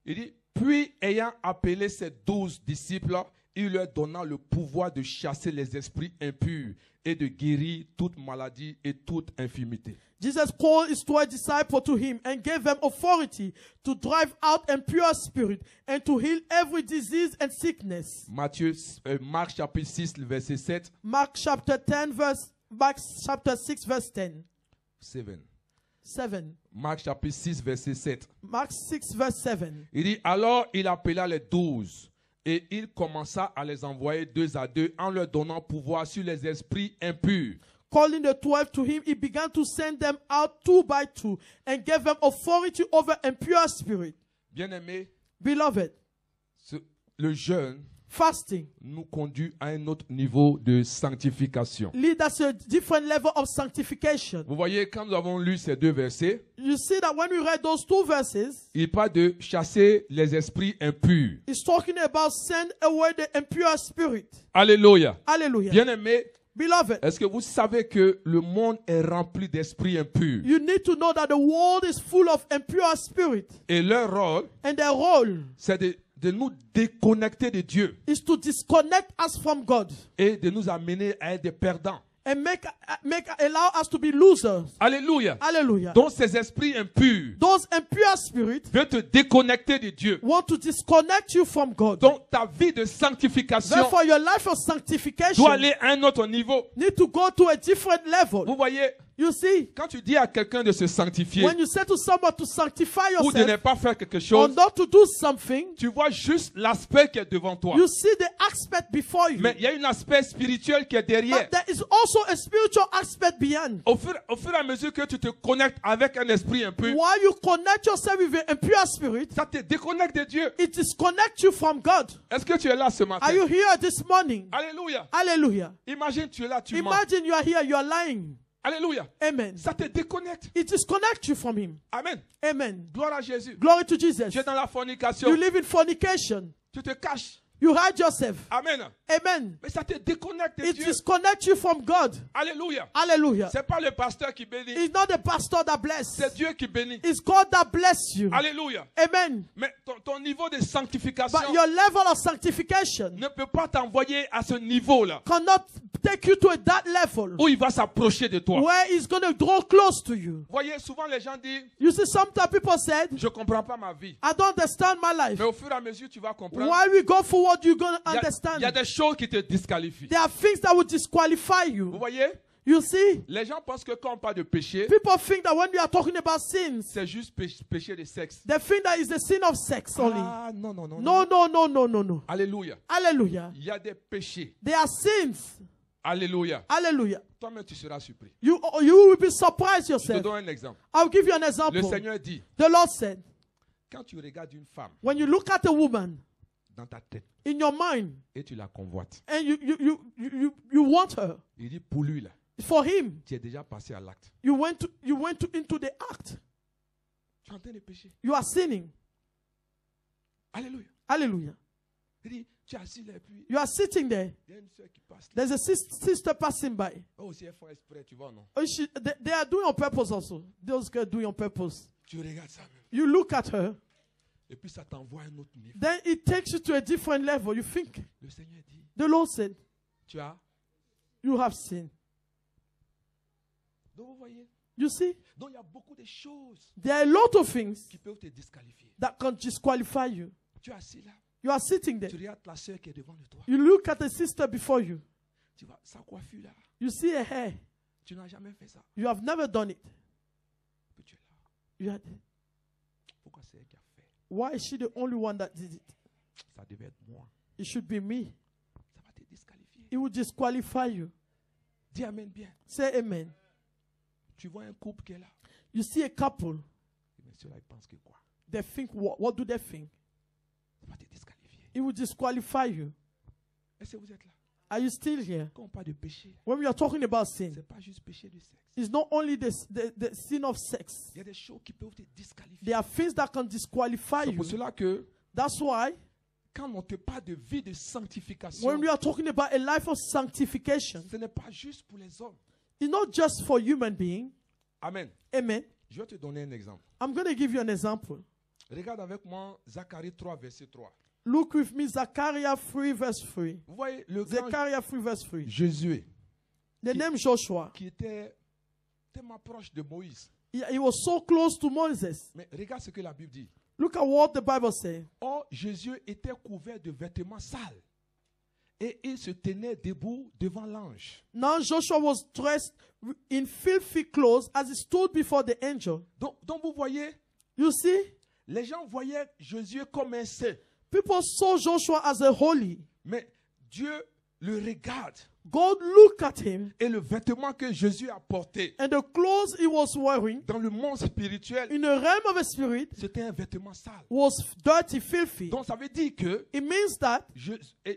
Il dit, puis ayant appelé ses 12 disciples, il leur donna le pouvoir de chasser les esprits impurs et de guérir toute maladie et toute infirmité. Jesus called his 12 disciples to him and gave them authority to drive out impure spirit and to heal every disease and sickness. Marc chapitre 6, verset 7. Mark chapter 6 verse 10. 7. Marc chapitre 6, verset 7. Mark 6 verse 7. Il dit, alors il appela les 12 et il commença à les envoyer 2 à 2 en leur donnant pouvoir sur les esprits impurs. Calling the 12 to him, he began to send them out 2 by 2 and gave them authority over impure spirit. Bien-aimés, Beloved, le jeûne fasting nous conduit à un autre niveau de sanctification. leads us to a different level of sanctification. Vous voyez, quand nous avons lu ces 2 versets, You see that when we read those 2 verses, il parle de chasser les esprits impurs. it's talking about send away the impure spirit. Alléluia. Hallelujah. Bien-aimés, Beloved, est-ce que vous savez que le monde est rempli d'esprits impurs? you need to know that the world is full of impure spirit. Et leur rôle, And their role c'est de nous déconnecter de Dieu is to disconnect us from God et de nous amener à être des perdants. and allow us to be losers. Alléluia. Hallelujah. Donc ces esprits impurs Those impure spirits veulent te déconnecter de Dieu. want to disconnect you from God. Donc ta vie de sanctification Therefore, your life of sanctification doit aller à un autre niveau. need to go to a different level. Vous voyez, You see, quand tu dis à quelqu'un de se sanctifier when you say to someone to sanctify ou de ne yourself pas faire quelque or chose, not to do something, tu vois juste l'aspect qui est devant toi. you see the aspect before you. Mais il y a un aspect spirituel qui est derrière. But there is also a spiritual aspect beyond. Au fur et à mesure que tu te connectes avec un esprit impur, While you connect yourself with an impure spirit, ça te déconnecte de Dieu. it disconnects you from God. Est-ce que tu es là ce matin? Are you here this morning? Alléluia. Hallelujah. Imagine tu es là, tu mens. Imagine you are here, you are lying. Alléluia. Amen. Ça te déconnecte. It disconnects you from Him. Amen. Amen. Gloire à Jésus. Glory to Jesus. Tu es dans la fornication. You live in fornication. Tu te caches. You hide yourself. Amen. Amen. Mais ça te déconnecte de It Dieu. disconnects you from God. Alléluia. Hallelujah. C'est pas le pasteur qui bénit. It's not the pastor that blesses. C'est Dieu qui bénit. It's God that bless you. Alléluia. Amen. Mais ton niveau de sanctification But your level of sanctification ne peut pas t'envoyer à ce niveau-là cannot take you to that level où il va s'approcher de toi. where He's going to draw close to you. Voyez, souvent les gens disent, You see, sometimes people said, je comprends pas ma vie. I don't understand my life. Mais au fur et à mesure, tu vas comprendre. While we go forward, you're going to Il y a understand. des choses qui te disqualifient. There are things that will disqualify Vous you. voyez, You see, les gens pensent que quand on parle de péché, people think that when we are talking about sins, c'est juste péché de sexe. they think that is the sin of sex only. Ah, non, non, non. No, no, no, no, no, no. Alléluia. Hallelujah. Il y a des péchés. They are sins. Alléluia. Hallelujah. Toi-même, tu seras surpris. You will be surprised Je te yourself. donne un exemple. I'll give you an Le example. Seigneur dit, The Lord said, quand tu regardes une femme when you look at a woman dans ta tête in your mind et tu la convoites, and you want her, il dit, pour lui, là, for him, tu es déjà passé à l'acte. you went into the act. Tu es en train de pécher. You are sinning. Alléluia. Hallelujah. Il dit, Tu es assis là et puis You are sitting there. il y a une soeur qui passe là. There's a sister passing by. Oh, si elles font exprès, tu vois, non? Oh, they are doing on purpose also. Those girls doing on purpose. Tu regardes ça même. You look at her. Et puis ça t'envoie à un autre niveau. Then it takes you to a different level. You think. Le Seigneur dit, The Lord said, tu as. you have sinned. Donc vous voyez. You see, Donc il y a beaucoup de choses there are a lot of things qui peuvent te disqualifier. that can disqualify you. Tu es assis là. You are sitting there. Tu regardes la soeur qui est devant de toi. You look at the sister before you. Tu vois, sa coiffure là. You see her hair. Tu n'as jamais fait ça. You have never done it. Puis tu es là. You had, Pourquoi c'est elle qui a fait? why is she the only one that did it? Ça devait être moi. It should be me. Ça va te disqualifier. It will disqualify you. Dis amen bien. Say amen. Tu vois un couple qui est là. You see a couple. Et bien sûr là, ils pensent que quoi? They think, what do they think? Ça va te disqualifier. It will disqualify you. Est-ce que vous êtes là? Are you still here? Quand on parle de péché, When we are talking about ce sin, n'est pas juste péché du sexe. it's not only the sin of sex. Il y a des choses qui peuvent te disqualifier. There are things that can disqualify C'est you. pour cela que That's why quand on te parle de vie de sanctification, when we are talking about a life of sanctification, ce n'est pas juste pour les hommes. it's not just for human beings. Amen. Amen. Je vais te donner un exemple. I'm going to give you an example. Regarde avec moi Zacharie 3, verset 3. Look with me, Zechariah 3, verse 3. Vous voyez le grand Zechariah 3, verse 3. Josué The name Joshua. qui était tellement proche de Moïse. He was so close to Moses. Mais regarde ce que la Bible dit. Look at what the Bible says. Or, Josué était couvert de vêtements sales et il se tenait debout devant l'ange. Now Joshua was dressed in filthy clothes as he stood before the angel. Donc vous voyez, You see, les gens voyaient Josué comme un saint. people saw Joshua as a holy. Mais Dieu le regarde God looked at him, et le vêtement que Jésus a porté and the clothes he was wearing dans le monde spirituel, in the realm of the spirit c'était un vêtement sale. was dirty, filthy. Donc ça veut dire que It means that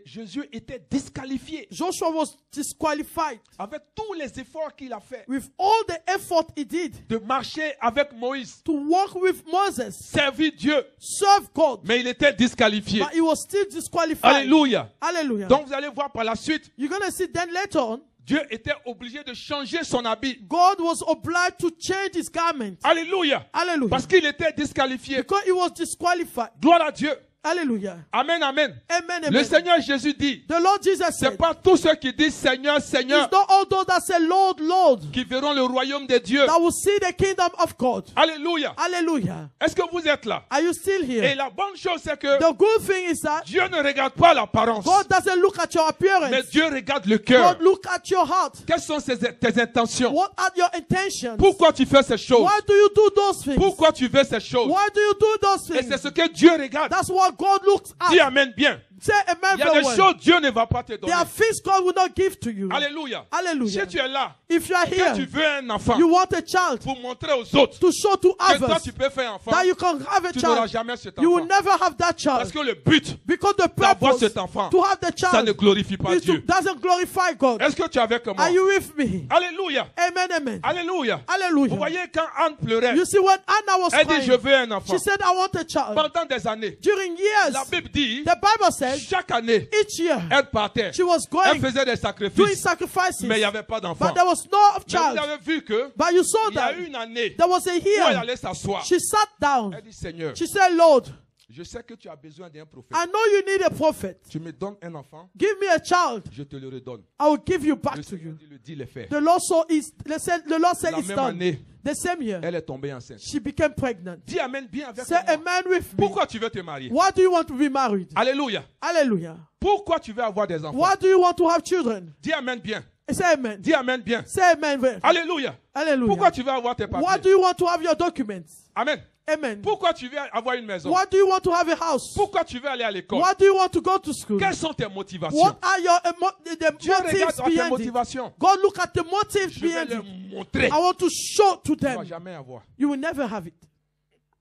Jésus était disqualifié Joshua was disqualified avec tous les efforts qu'il a fait with all the effort he did de marcher avec Moïse, to walk with Moses, servir Dieu, serve God, mais il était disqualifié. but he was still disqualified. Alléluia. Hallelujah. Donc vous allez voir par la suite, You're going to see then later on, Dieu était obligé de changer son habit. God was obliged to change his garment. Alléluia. Hallelujah. Parce qu'il était disqualifié. Because he was disqualified. Gloire à Dieu. Hallelujah. Amen, amen. Amen, Le amen. Seigneur Jésus dit, The Lord Jesus c'est said, pas tous ceux qui disent Seigneur, it's Seigneur not all those that say, Lord, Lord, qui verront le royaume de Dieu. that will see the kingdom of God. Alléluia. Hallelujah. Est-ce que vous êtes là? Are you still Et here? la bonne chose, c'est que The good thing is that Dieu ne regarde pas l'apparence, God doesn't look at your mais appearance. Dieu regarde le cœur. God look at your heart. Quelles sont tes intentions? What are your intentions? Pourquoi tu fais ces choses? Why do you do those things? Pourquoi tu veux ces choses? Why do you do those Et c'est things? ce que Dieu regarde. That's what God looks Dis at. amen bien. Say amen Il y a very des well. choses Dieu ne va pas te donner. There are things God will not give to you. Alléluia. Hallelujah. Si tu es là, If you are que tu here, veux un enfant you want a child pour montrer aux autres to show to que toi others tu peux faire un enfant, that you can have a tu n'auras child. jamais cet You will enfant. never have that Parce child. que le but Because the d'avoir purpose cet enfant, to have the ça ne child glorifie pas is to, Dieu. doesn't glorify God. Est-ce que tu es avec moi? Are you with me? Alléluia. Amen, amen. Alléluia. Vous Hallelujah. voyez quand Anne pleurait, You see, when Anna was elle dit je crying, veux un enfant. she said, I want a child. Pendant des années, During years, la Bible dit, the Bible says, chaque année, each year, elle partait. she was Elle going, faisait des doing sacrifices, sacrifices, mais il n'y avait pas d'enfant. but there was no Mais vous child. avez vu que But you saw il y a that eu une année there was a où elle year. allait s'asseoir. She sat down. Elle dit Seigneur, She said, Lord, je sais que tu as besoin d'un prophète. I know you need a prophet. Tu me donnes un enfant, Give me a child. je te le redonne. I will give you back Le to Seigneur you. dit, le dit, le fait. The Lord said La it's même done. année, The same year, elle est tombée enceinte. she became pregnant. Dis amen bien avec Say moi. amen with me. Pourquoi tu veux te marier? Why do you want to be married? Alléluia. Hallelujah. Pourquoi tu veux avoir des enfants? Why do you want to have children? Dis amen bien. Say amen. Dis amen bien. Say amen. Alléluia. Hallelujah. Pourquoi tu veux avoir tes Why papiers? do you want to have your documents? Amen. Amen. Pourquoi tu veux avoir une maison? Why do you want to have a house? Pourquoi tu veux aller à l'école? Why do you want to go to school? Quelles sont tes motivations? What are your the Dieu regarde motives à tes behind it? motivations. God look at the motives Je vais behind leur it. montrer. I want to show to Tu ne vas them. jamais avoir. You will never have it.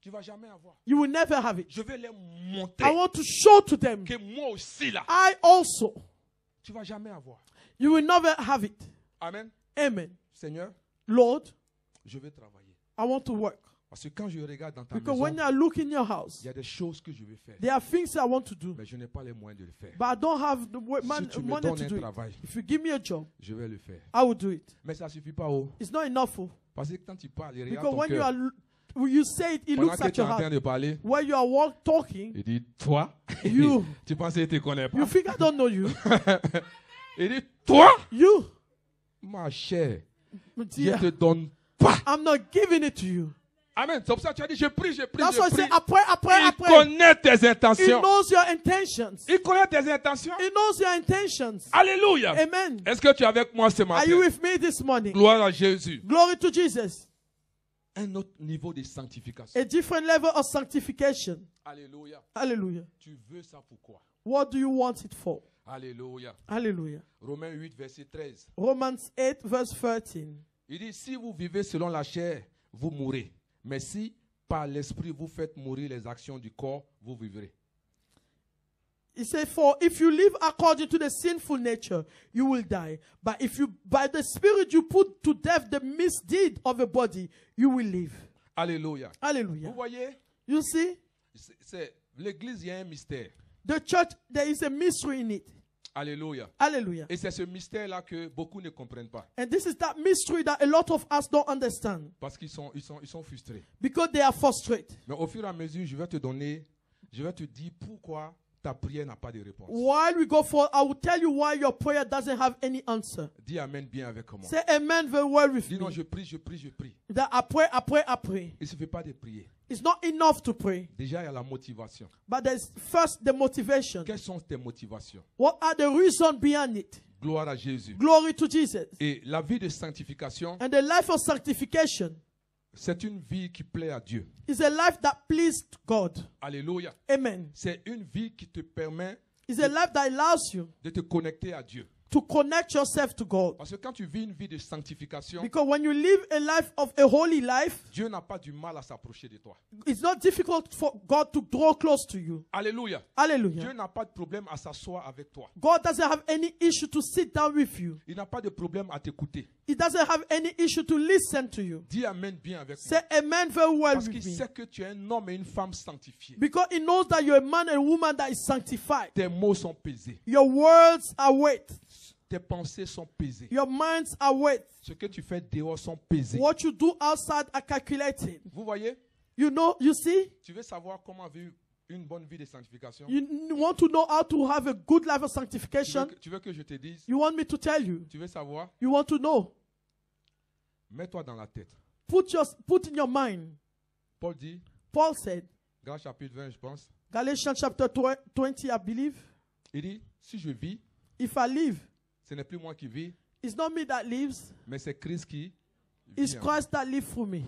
Tu ne vas jamais avoir. You will never have it. Je vais leur I montrer want to show to them. que moi aussi là, I also. tu ne vas jamais avoir. You will never have it. Amen. Amen. Seigneur, Lord, je vais travailler. I want to work. Parce que quand je regarde dans ta Because maison, when I look in your house, il y a des choses que je veux faire. there are things I want to do, Mais je n'ai pas les moyens de le faire. but I don't have the Si tu me money donnes to un do it. travail, If you give me a job, je vais le faire. I will do it. Mais ça ne suffit pas. Oh. It's not enough. Parce que quand tu parles, il regarde Because ton when cœur. when you say it, it Pendant looks que at tu es your en train heart. de parler, When you are talking, il dit, toi, You. tu penses qu'il ne te connaît pas. you think I don't know you. Il dit, toi, You, ma chère, je dear, ne te donne pas. I'm not giving it to you. Amen. C'est pour ça que tu as dit, je prie, je prie, That's je why I prie. say, I pray. Il connaît tes He intentions. knows your intentions. Il connaît tes intentions. He knows your intentions. Alléluia. Amen. Est-ce que tu es avec moi ce Are you matin? with me this morning? Gloire à Jésus. Glory to Jesus. Un autre niveau de sanctification. A different level of sanctification. Alléluia. Hallelujah. Tu veux ça pourquoi? What do you want it for? Alléluia. Hallelujah. Romains 8, verset 13. Romans 8, verse 13. Il dit, si vous vivez selon la chair, vous mourrez. Mais si par l'esprit vous faites mourir les actions du corps, vous vivrez. He said, for if you live according to the sinful nature, you will die. But if you, by the Spirit, you put to death the misdeed of the body, you will live. Alléluia. Hallelujah. Vous voyez, You see, l'église, il y a un mystère. the church, there is a mystery in it. Alléluia. Hallelujah. Et c'est ce mystère-là que beaucoup ne comprennent pas. And this is that mystery that a lot of us don't understand Parce qu'ils sont frustrés. because they are frustrated. Mais au fur et à mesure, je vais te dire pourquoi ta prière n'a pas de réponse. While we go forward, I will tell you why your prayer doesn't have any answer. Dis Amen bien avec moi. Say amen very well with Dis non, me. je prie, je prie, je prie. That I pray. Il ne suffit pas de prier. It's not enough to pray. Déjà, il y a la motivation. But there's first the motivation. Quelles sont tes motivations? What are the reasons behind it? Gloire à Jésus. Glory to Jesus. Et la vie de sanctification, And the life of sanctification c'est une vie qui plaît à Dieu. is a life that pleased God. Alléluia. Amen. C'est une vie qui te permet It's a life that allows you de te connecter à Dieu. to connect yourself to God. Parce que quand tu vis une vie de sanctification, Because when you live a life of a holy life, Dieu n'a pas du mal à s'approcher de toi. it's not difficult for God to draw close to you. Alléluia. Dieu Hallelujah. n'a pas de problème à s'asseoir avec toi. God doesn't have any issue to sit down with you. Il n'a pas de problème à t'écouter. He doesn't have any issue to listen to you. Dis Amen bien avec Say moi. amen very well Parce qu'il with me. sait que tu es un homme et une femme sanctifiés. Because he knows that you're a man and a woman that is sanctified. Tes mots sont pesés. Your words are weight. Tes pensées sont pesées. Your minds are weight. Ce que tu fais dehors sont pesés. What you do outside are calculated. Vous voyez? You know, you see? Tu veux savoir comment vivre une bonne vie de sanctification? You want to know how to have a good life of sanctification? Tu veux que je te dise? You want me to tell you? Tu veux savoir? You want to know? Mets-toi dans la tête. Put in your mind. Paul dit, Paul said, Galates chapitre 20, je pense, Galatians chapter 20, I believe, il dit, si je vis, if I live, ce n'est plus moi qui vis, it's not me that lives, mais c'est Christ qui it's vit en moi. Christ that lives through me.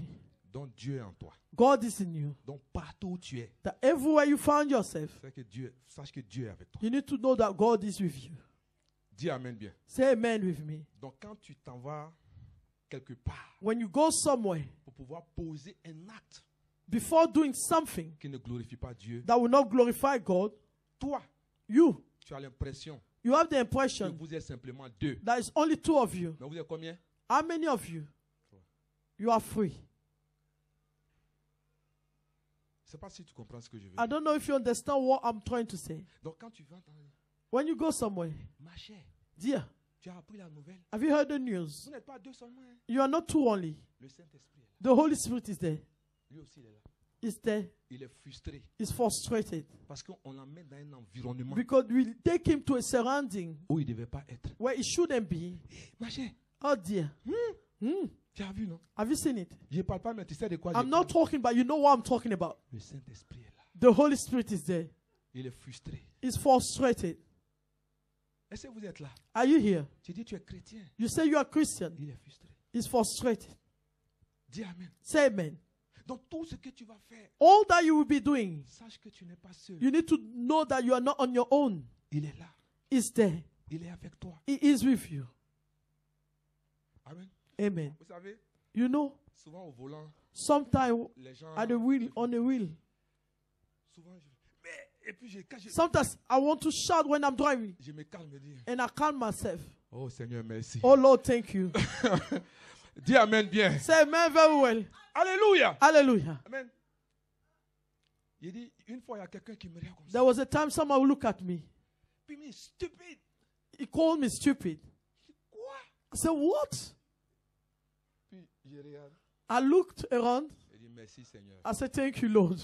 Donc Dieu est en toi. God is in you. Donc partout où tu es, That everywhere you find yourself, sache que Dieu est avec toi. you need to know that God is with you. Dis Amen bien. Say amen with me. Donc quand tu t'en vas quelque part When you go somewhere, pour pouvoir poser un acte before doing something qui ne glorifie pas Dieu, that will not glorify God, toi, you tu as l'impression have the que impression vous êtes simplement deux. that it's only two of you. Mais vous êtes combien? How many of you? You are free. Je ne sais pas si tu comprends ce que je veux I dire. don't know if you understand what I'm trying to say. Donc quand tu vas dans When you go somewhere, ma chère, dear, tu as appris la nouvelle. have you heard the news? Vous n'êtes pas deux seulement. Hein. You are not two only. Le Saint-Esprit est là. The Holy Spirit is there. Lui aussi, il est là. It's there. Il est frustré He's frustrated parce qu'on l'emmène dans un environnement because we take him to a surrounding où il ne devait pas être. where he shouldn't be. Ma chère, Oh dear. tu as vu, non? Have you seen it? Je ne parle pas, mais tu sais de quoi je I'm not parle. talking about, you know what I'm talking about. Le Saint-Esprit est là. The Holy Spirit is there. Il est frustré. He's frustrated. Est-ce que vous êtes là? Are you here? Tu dis tu es chrétien. You say you are Christian. Il est frustré. He's frustrated. Dis Amen. Say amen. Donc tout ce que tu vas faire, All that you will be doing, sache que tu n'es pas seul. you need to know that you are not on your own. Il est là. He's there. Il est avec toi. He is with you. Amen. Amen. Vous savez, You know, souvent au volant, sometimes les gens... at the wheel, on the wheel. Souvent, mais, et puis quand Sometimes I want to shout when I'm driving je me calme et dis, and I calm myself. oh Seigneur, merci. Oh Lord, thank you. Dis Amen bien. Say amen very well. Alléluia. Hallelujah. Amen. Il dit, une fois, il y a quelqu'un qui me regarde comme ça. There was a time someone would look at me. Puis il me dit, stupide. He called me stupid. Quoi? I said, what? Puis je regarde. I looked around. Il dit, merci Seigneur. I said, thank you, Lord.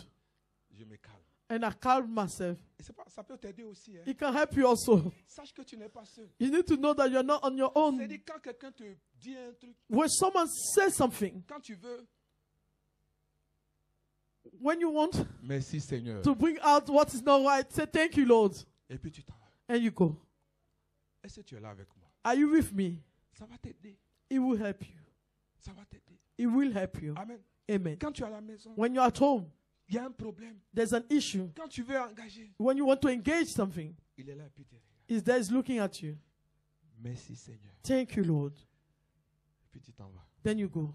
Je me calme. And I calmed myself. Et c'est pas, ça peut t'aider aussi. Hein. It can help you also. Sache que tu n'es pas seul. You need to know that you're not on your own. C'est-à-dire quand quelqu'un te dit un truc, When someone says something, quand tu veux, when you want merci Seigneur. to bring out what is not right, say thank you, Lord. Et puis tu t'en vas. And you go. Est-ce que tu es là avec moi? Are you with me? Ça va t'aider. It will help you. Ça va t'aider. It will help you. Amen. Amen. Quand tu es à la maison, When you're at home, il y a un problème. there's an issue. Quand tu veux engager, When you want to engage something, il est là et puis tu regardes. is there is looking at you. Merci Seigneur. Thank you, Lord. Et puis tu t'en vas. Then you go.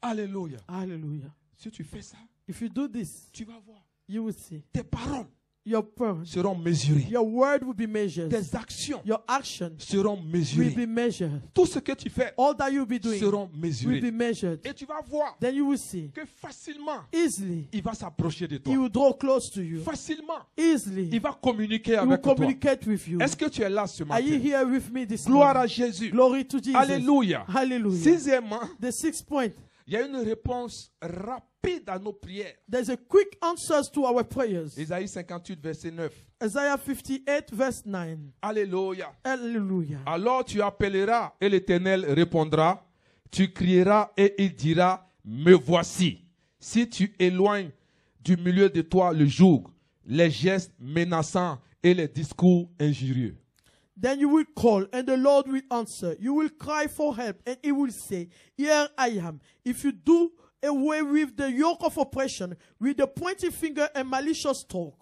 Alléluia. Hallelujah. Si tu fais ça, If you do this, tu vas voir. you will see. Tes paroles Your words, seront mesurées. your word will be measured. Tes actions Your actions seront will mesurées. be measured. Tout ce que tu fais All that you'll be doing seront will mesurés. be measured. Et tu vas voir Then you will see. que facilement, Easily, il va s'approcher de he toi. will draw close to you. Facilement, Easily, il va communiquer he will avec toi. communicate with you. Est-ce que tu es là ce Are you matin? here with me this Gloire à morning? Jésus. Glory to Jesus. Alléluia. Hallelujah. Sixièmement, The sixth point, il y a une réponse rapide à nos prières. there's a quick answers to our prayers. Isaïe 58, verset 9. Isaiah 58 verse 9. Alléluia. Hallelujah. Alors tu appelleras et l'Éternel répondra. Tu crieras et il dira, me voici. Si tu éloignes du milieu de toi le joug, les gestes menaçants et les discours injurieux. Then you will call, and the Lord will answer. You will cry for help, and he will say, here I am. If you do away with the yoke of oppression, with the pointing finger and malicious talk.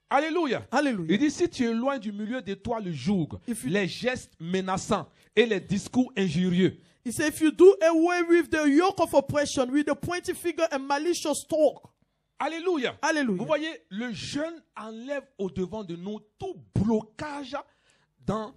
Alléluia. Hallelujah. Il dit, si tu éloignes du milieu de toi le joug, If you- les gestes menaçants et les discours injurieux. He said, if you do away with the yoke of oppression, with the pointing finger and malicious talk. Alléluia. Hallelujah. Vous voyez, le jeûne enlève au devant de nous tout blocage dans,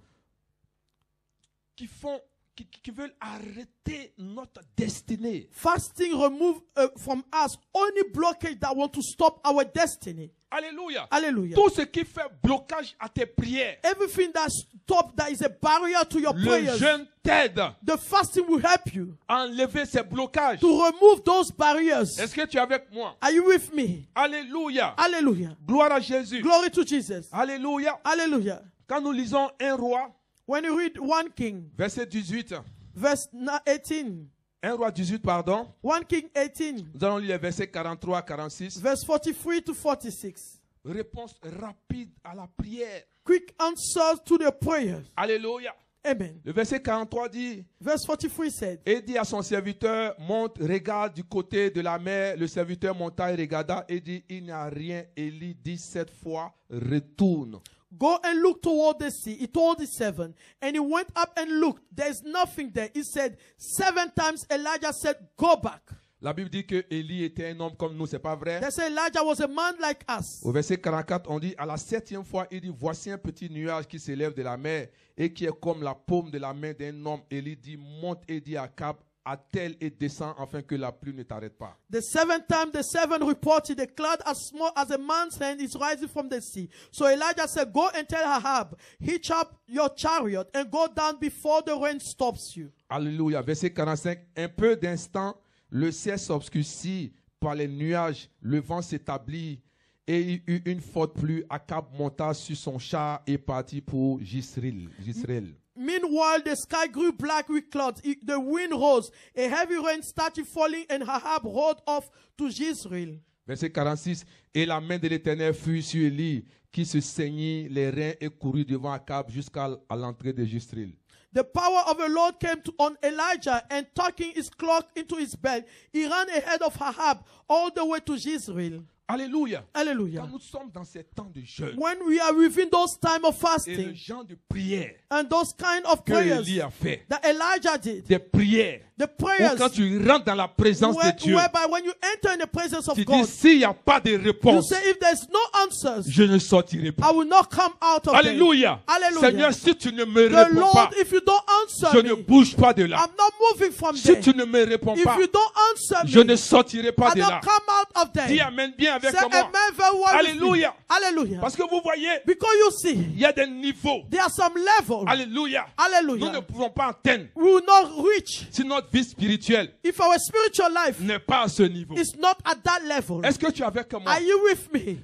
qui veulent arrêter notre destinée. Fasting remove from us only blockage that want to stop our destiny. Alléluia. Hallelujah. Tout ce qui fait blocage à tes prières, Everything that stop that is a barrier to your le prayers. jeûne t'aide The fasting will help you à enlever ces blocages. to remove those barriers. Est-ce que tu es avec moi? Are you with me? Alléluia. Hallelujah. Gloire à Jésus. Glory to Jesus. Alléluia. Hallelujah. Quand nous lisons un roi, When you read 1 King, verset 18, verse 18, 1 roi 18, pardon, 1 King 18, nous allons lire les versets 43 à 46. verse 43 to 46. Réponse rapide à la prière. Quick answers to the prayers. Alléluia. Amen. Le verset 43 dit, Verse 43 said, et dit à son serviteur, monte, regarde du côté de la mer. Le serviteur monta et regarda et dit, il n'y a rien. Élie dit 7 fois, retourne. go and look toward the sea. He told the 7. And he went up and looked. There's nothing there. He said 7 times. Elijah said, go back. La Bible dit que Élie était un homme comme nous, c'est pas vrai? They say Elijah was a man like us. Au verset 44, on dit, à la 7e fois, il dit, voici un petit nuage qui s'élève de la mer et qui est comme la paume de la main d'un homme. Élie dit, monte et dit à Cap, attelle et descend afin que la pluie ne t'arrête pas. The 7th time, the 7 reported, the cloud as small as a man's hand is rising from the sea. So Elijah said, go and tell Ahab, hitch up your chariot and go down before the rain stops you. Alléluia. Verset 45, un peu d'instant, le ciel s'obscurcit par les nuages, le vent s'établit et il eut une forte pluie. Akab monta sur son char et partit pour Jisraël. Meanwhile, the sky grew black with clouds. The wind rose. A heavy rain started falling, and Ahab rode off to Jezreel. Verset 46, et la main de l'Éternel fut sur Élie, qui se saignit les reins et courut devant Akab jusqu'à l'entrée de Jisraël. The power of the Lord came on Elijah, and tucking his cloak into his belt, he ran ahead of Ahab all the way to Jezreel. Alléluia. Hallelujah. Quand nous sommes dans ces temps de jeûne When we are within those time of et le fasting genre de prière and those kind of que prayers Élie a fait, that Elijah did, des prières the où prayers quand tu rentres dans la présence de Dieu, whereby when you enter in the presence of tu dis God, s'il n'y a pas de you réponse, say, if there's no answers, je ne sortirai pas. I will not come out of them. Alléluia. Hallelujah. Seigneur, si tu ne me The réponds Lord, pas, if you don't je answer ne me, bouge pas de là. I'm not moving from Si there. tu ne me réponds If pas, you don't answer je me, ne sortirai pas I de là. don't come out of Dis there. amen bien avec Say moi. amen very well with me. Alléluia. Hallelujah. Parce que vous voyez, Because you see, il y a des niveaux. there are some levels. Alléluia. Nous ne Hallelujah. pouvons pas atteindre We will not reach si notre vie spirituelle if our spiritual life n'est pas à ce niveau. is not at that level. Est-ce que tu es avec moi? Are you with me?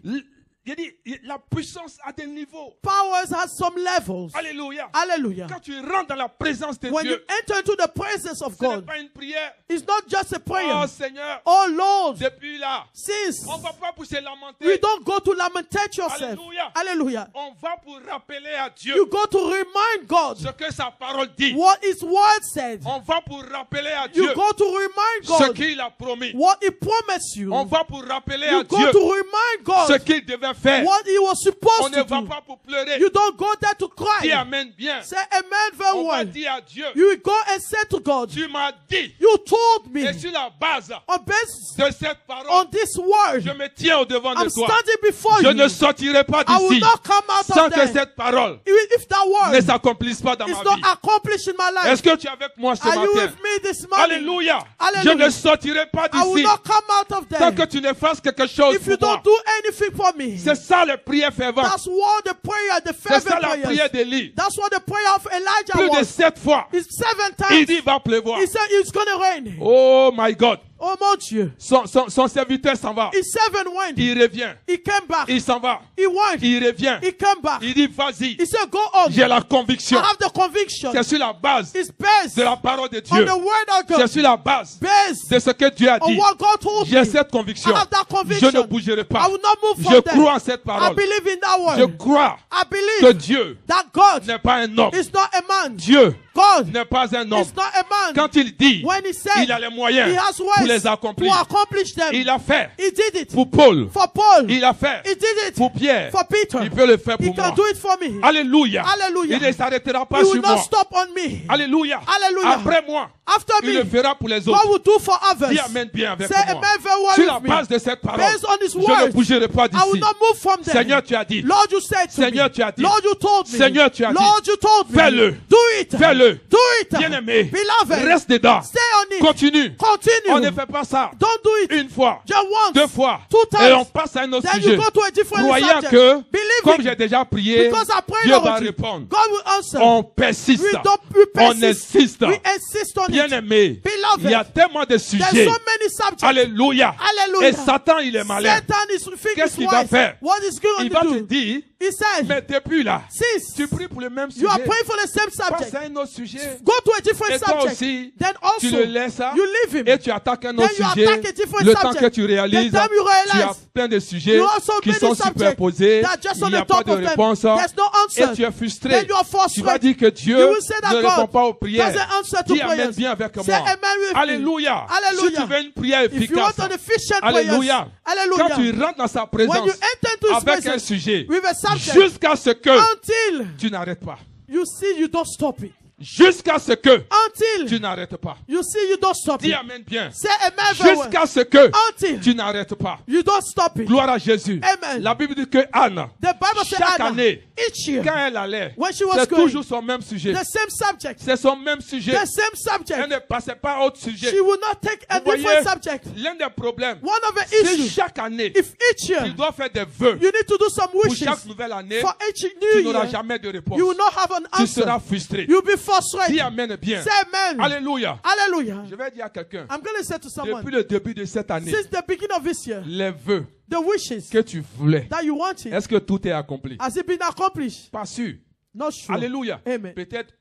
J'ai dit, la puissance a des niveaux. Powers has some levels. Alléluia. Hallelujah. Quand tu rentres dans la présence de When you Dieu, enter into the presence of ce n'est God, pas une prière. it's not just a prayer. Oh Seigneur, Oh Lord, depuis là, since on ne va pas pour se lamenter. you don't go to lamentate yourself. Hallelujah. Hallelujah. On va pour rappeler à Dieu You go to remind God ce que sa parole dit. what His word said. On va pour rappeler à Dieu You go to remind ce God qu'il a promis. what He promised you. On va pour rappeler You à go Dieu to remind ce God qu'il devait faire. what He was On supposed ne to va do. pas pour pleurer. You don't go there to Dis cry. amen bien. Say amen very On va well. dire à Dieu, You will go and say to God, tu m'as dit, you told me et sur la base on based de cette parole, on this word, je me tiens au devant de I'm toi. standing before Je you. ne sortirai pas I will d'ici not come out sans of que there. cette parole If that ne word s'accomplisse pas dans is ma not vie. accomplished in my life, Est-ce que tu es avec moi ce are you matin? with me this morning? Alléluia. Hallelujah. Je ne sortirai pas I will d'ici not come out of tant que there. tu ne fasses quelque chose If you pour moi. don't do anything for me, C'est ça le prière fervent. that's what the prayer, the C'est ça fervent la prière prayers. d'Élie. That's what the prayer of Elijah Plus de was. 7 fois, It's 7 il times. dit il va pleuvoir. He said it's going to rain. Oh my God. Oh mon Dieu. Son serviteur s'en va. He 7 went. Il revient. He came back. Il s'en va. He went. Il revient. He came back. Il dit vas-y. He said, go on. J'ai la I conviction. have the conviction. C'est sur la base It's based de la parole de on Dieu. the word of C'est God. sur la base Based de ce que Dieu a on dit. what God told J'ai me. cette conviction. I have that Je conviction. ne bougerai I pas. will not move Je from there. crois en cette I parole. believe in that Je word. crois I que believe Dieu that God n'est pas un homme. is not a man. Dieu God n'est pas un homme. is not a man. Quand il dit, When he said il a les moyens he has pour ways les to accomplir. accomplish them, Il a fait he did it pour Paul. for Paul. Il a fait He did it pour Pierre. for Peter. Il peut le faire He pour can moi. do it for me. Alléluia. Hallelujah. Il ne s'arrêtera pas He sur will moi. not stop on me. Alléluia. Hallelujah. Après moi, After il le me, fera pour les God autres. will do for others. Dis amen bien avec Say moi. amen very well Sur la with me. base de cette parole, Based on his je ne word, bougerai pas I will d'ici. not move from there. Seigneur, tu as dit. Lord, you said to Seigneur, me. tu as dit. Lord, you told me. Seigneur, tu as dit. Lord, you told me. Fais-le. Do it. Fais-le. Do it. Bien-aimé, Beloved, reste dedans. stay on it. Continue. Continue. On ne fait pas ça Don't do it une fois, just once, 2 fois, 2 times. et on passe à un autre Then sujet. you go to a different Croyant subject. que, Believe comme it. j'ai déjà prié, Because I prayed Dieu va already. répondre. God will answer. On persiste. We On persist. insiste. We insist on it. Bien-aimé, Beloved, il y a tellement de there's sujets. so many subjects. Alléluia. Hallelujah. Et Satan, il est malin. Satan is thinking Qu'est-ce qu'il va twice. faire? What is going Il to va te do? dire, He said, mais depuis là, since tu pries pour le même you are sujet. praying for the same Passe subject, à un autre sujet. go to a different Et toi subject. aussi, Then tu also, le laisses you leave him. et tu attaques un Then autre you sujet. attack a different Le temps subject. que tu réalises, The time you tu as realize, plein de sujets you also qui many sont subjects superposés. that just Il on n'y a the pas top de of them. réponse. There's no Et answer. tu es frustré. Then you are Tu vas frustrated. dire que Dieu You will say that ne répond God pas aux prières. doesn't answer to Dis amen prayers. bien avec Say moi. amen with me. Alléluia. Hallelujah. Si tu veux une prière If you efficace, want an efficient prayers, alléluia. Quand hallelujah. tu rentres dans sa When you présence enter into his avec un presence sujet, with a subject, jusqu'à ce que until tu n'arrêtes pas. you see you don't stop it. Jusqu'à ce que Until tu n'arrêtes pas. you see you don't stop Dis it. amen bien. Say amen very well. Jusqu'à ce que Until tu n'arrêtes pas. you don't stop it. Gloire à Jésus. Amen. La Bible dit que Anne, The Bible says chaque Anna, année, each year, quand elle allait, when she was c'est going, toujours son même sujet. the same subject, C'est son même sujet. the same Elle subject. ne passait pas à autre sujet. She will not take a Vous different voyez, subject. l'un des problèmes, One of the c'est issues, chaque année, if each year tu dois faire des vœux. you need to do some Pour wishes chaque nouvelle année, for each tu new n'auras year, jamais de réponse. you will not have an Tu answer. seras frustré. You'll be Dis frustrated. amen bien. Say amen. Alléluia. Hallelujah. Je vais dire à quelqu'un, I'm going to say to someone, depuis le début de cette année, since the beginning of this year, les vœux the wishes que tu voulais, that you wanted, est-ce que tout est accompli? has it been accomplished? Pas sûr. Not sure. Alléluia. Amen. Peut-être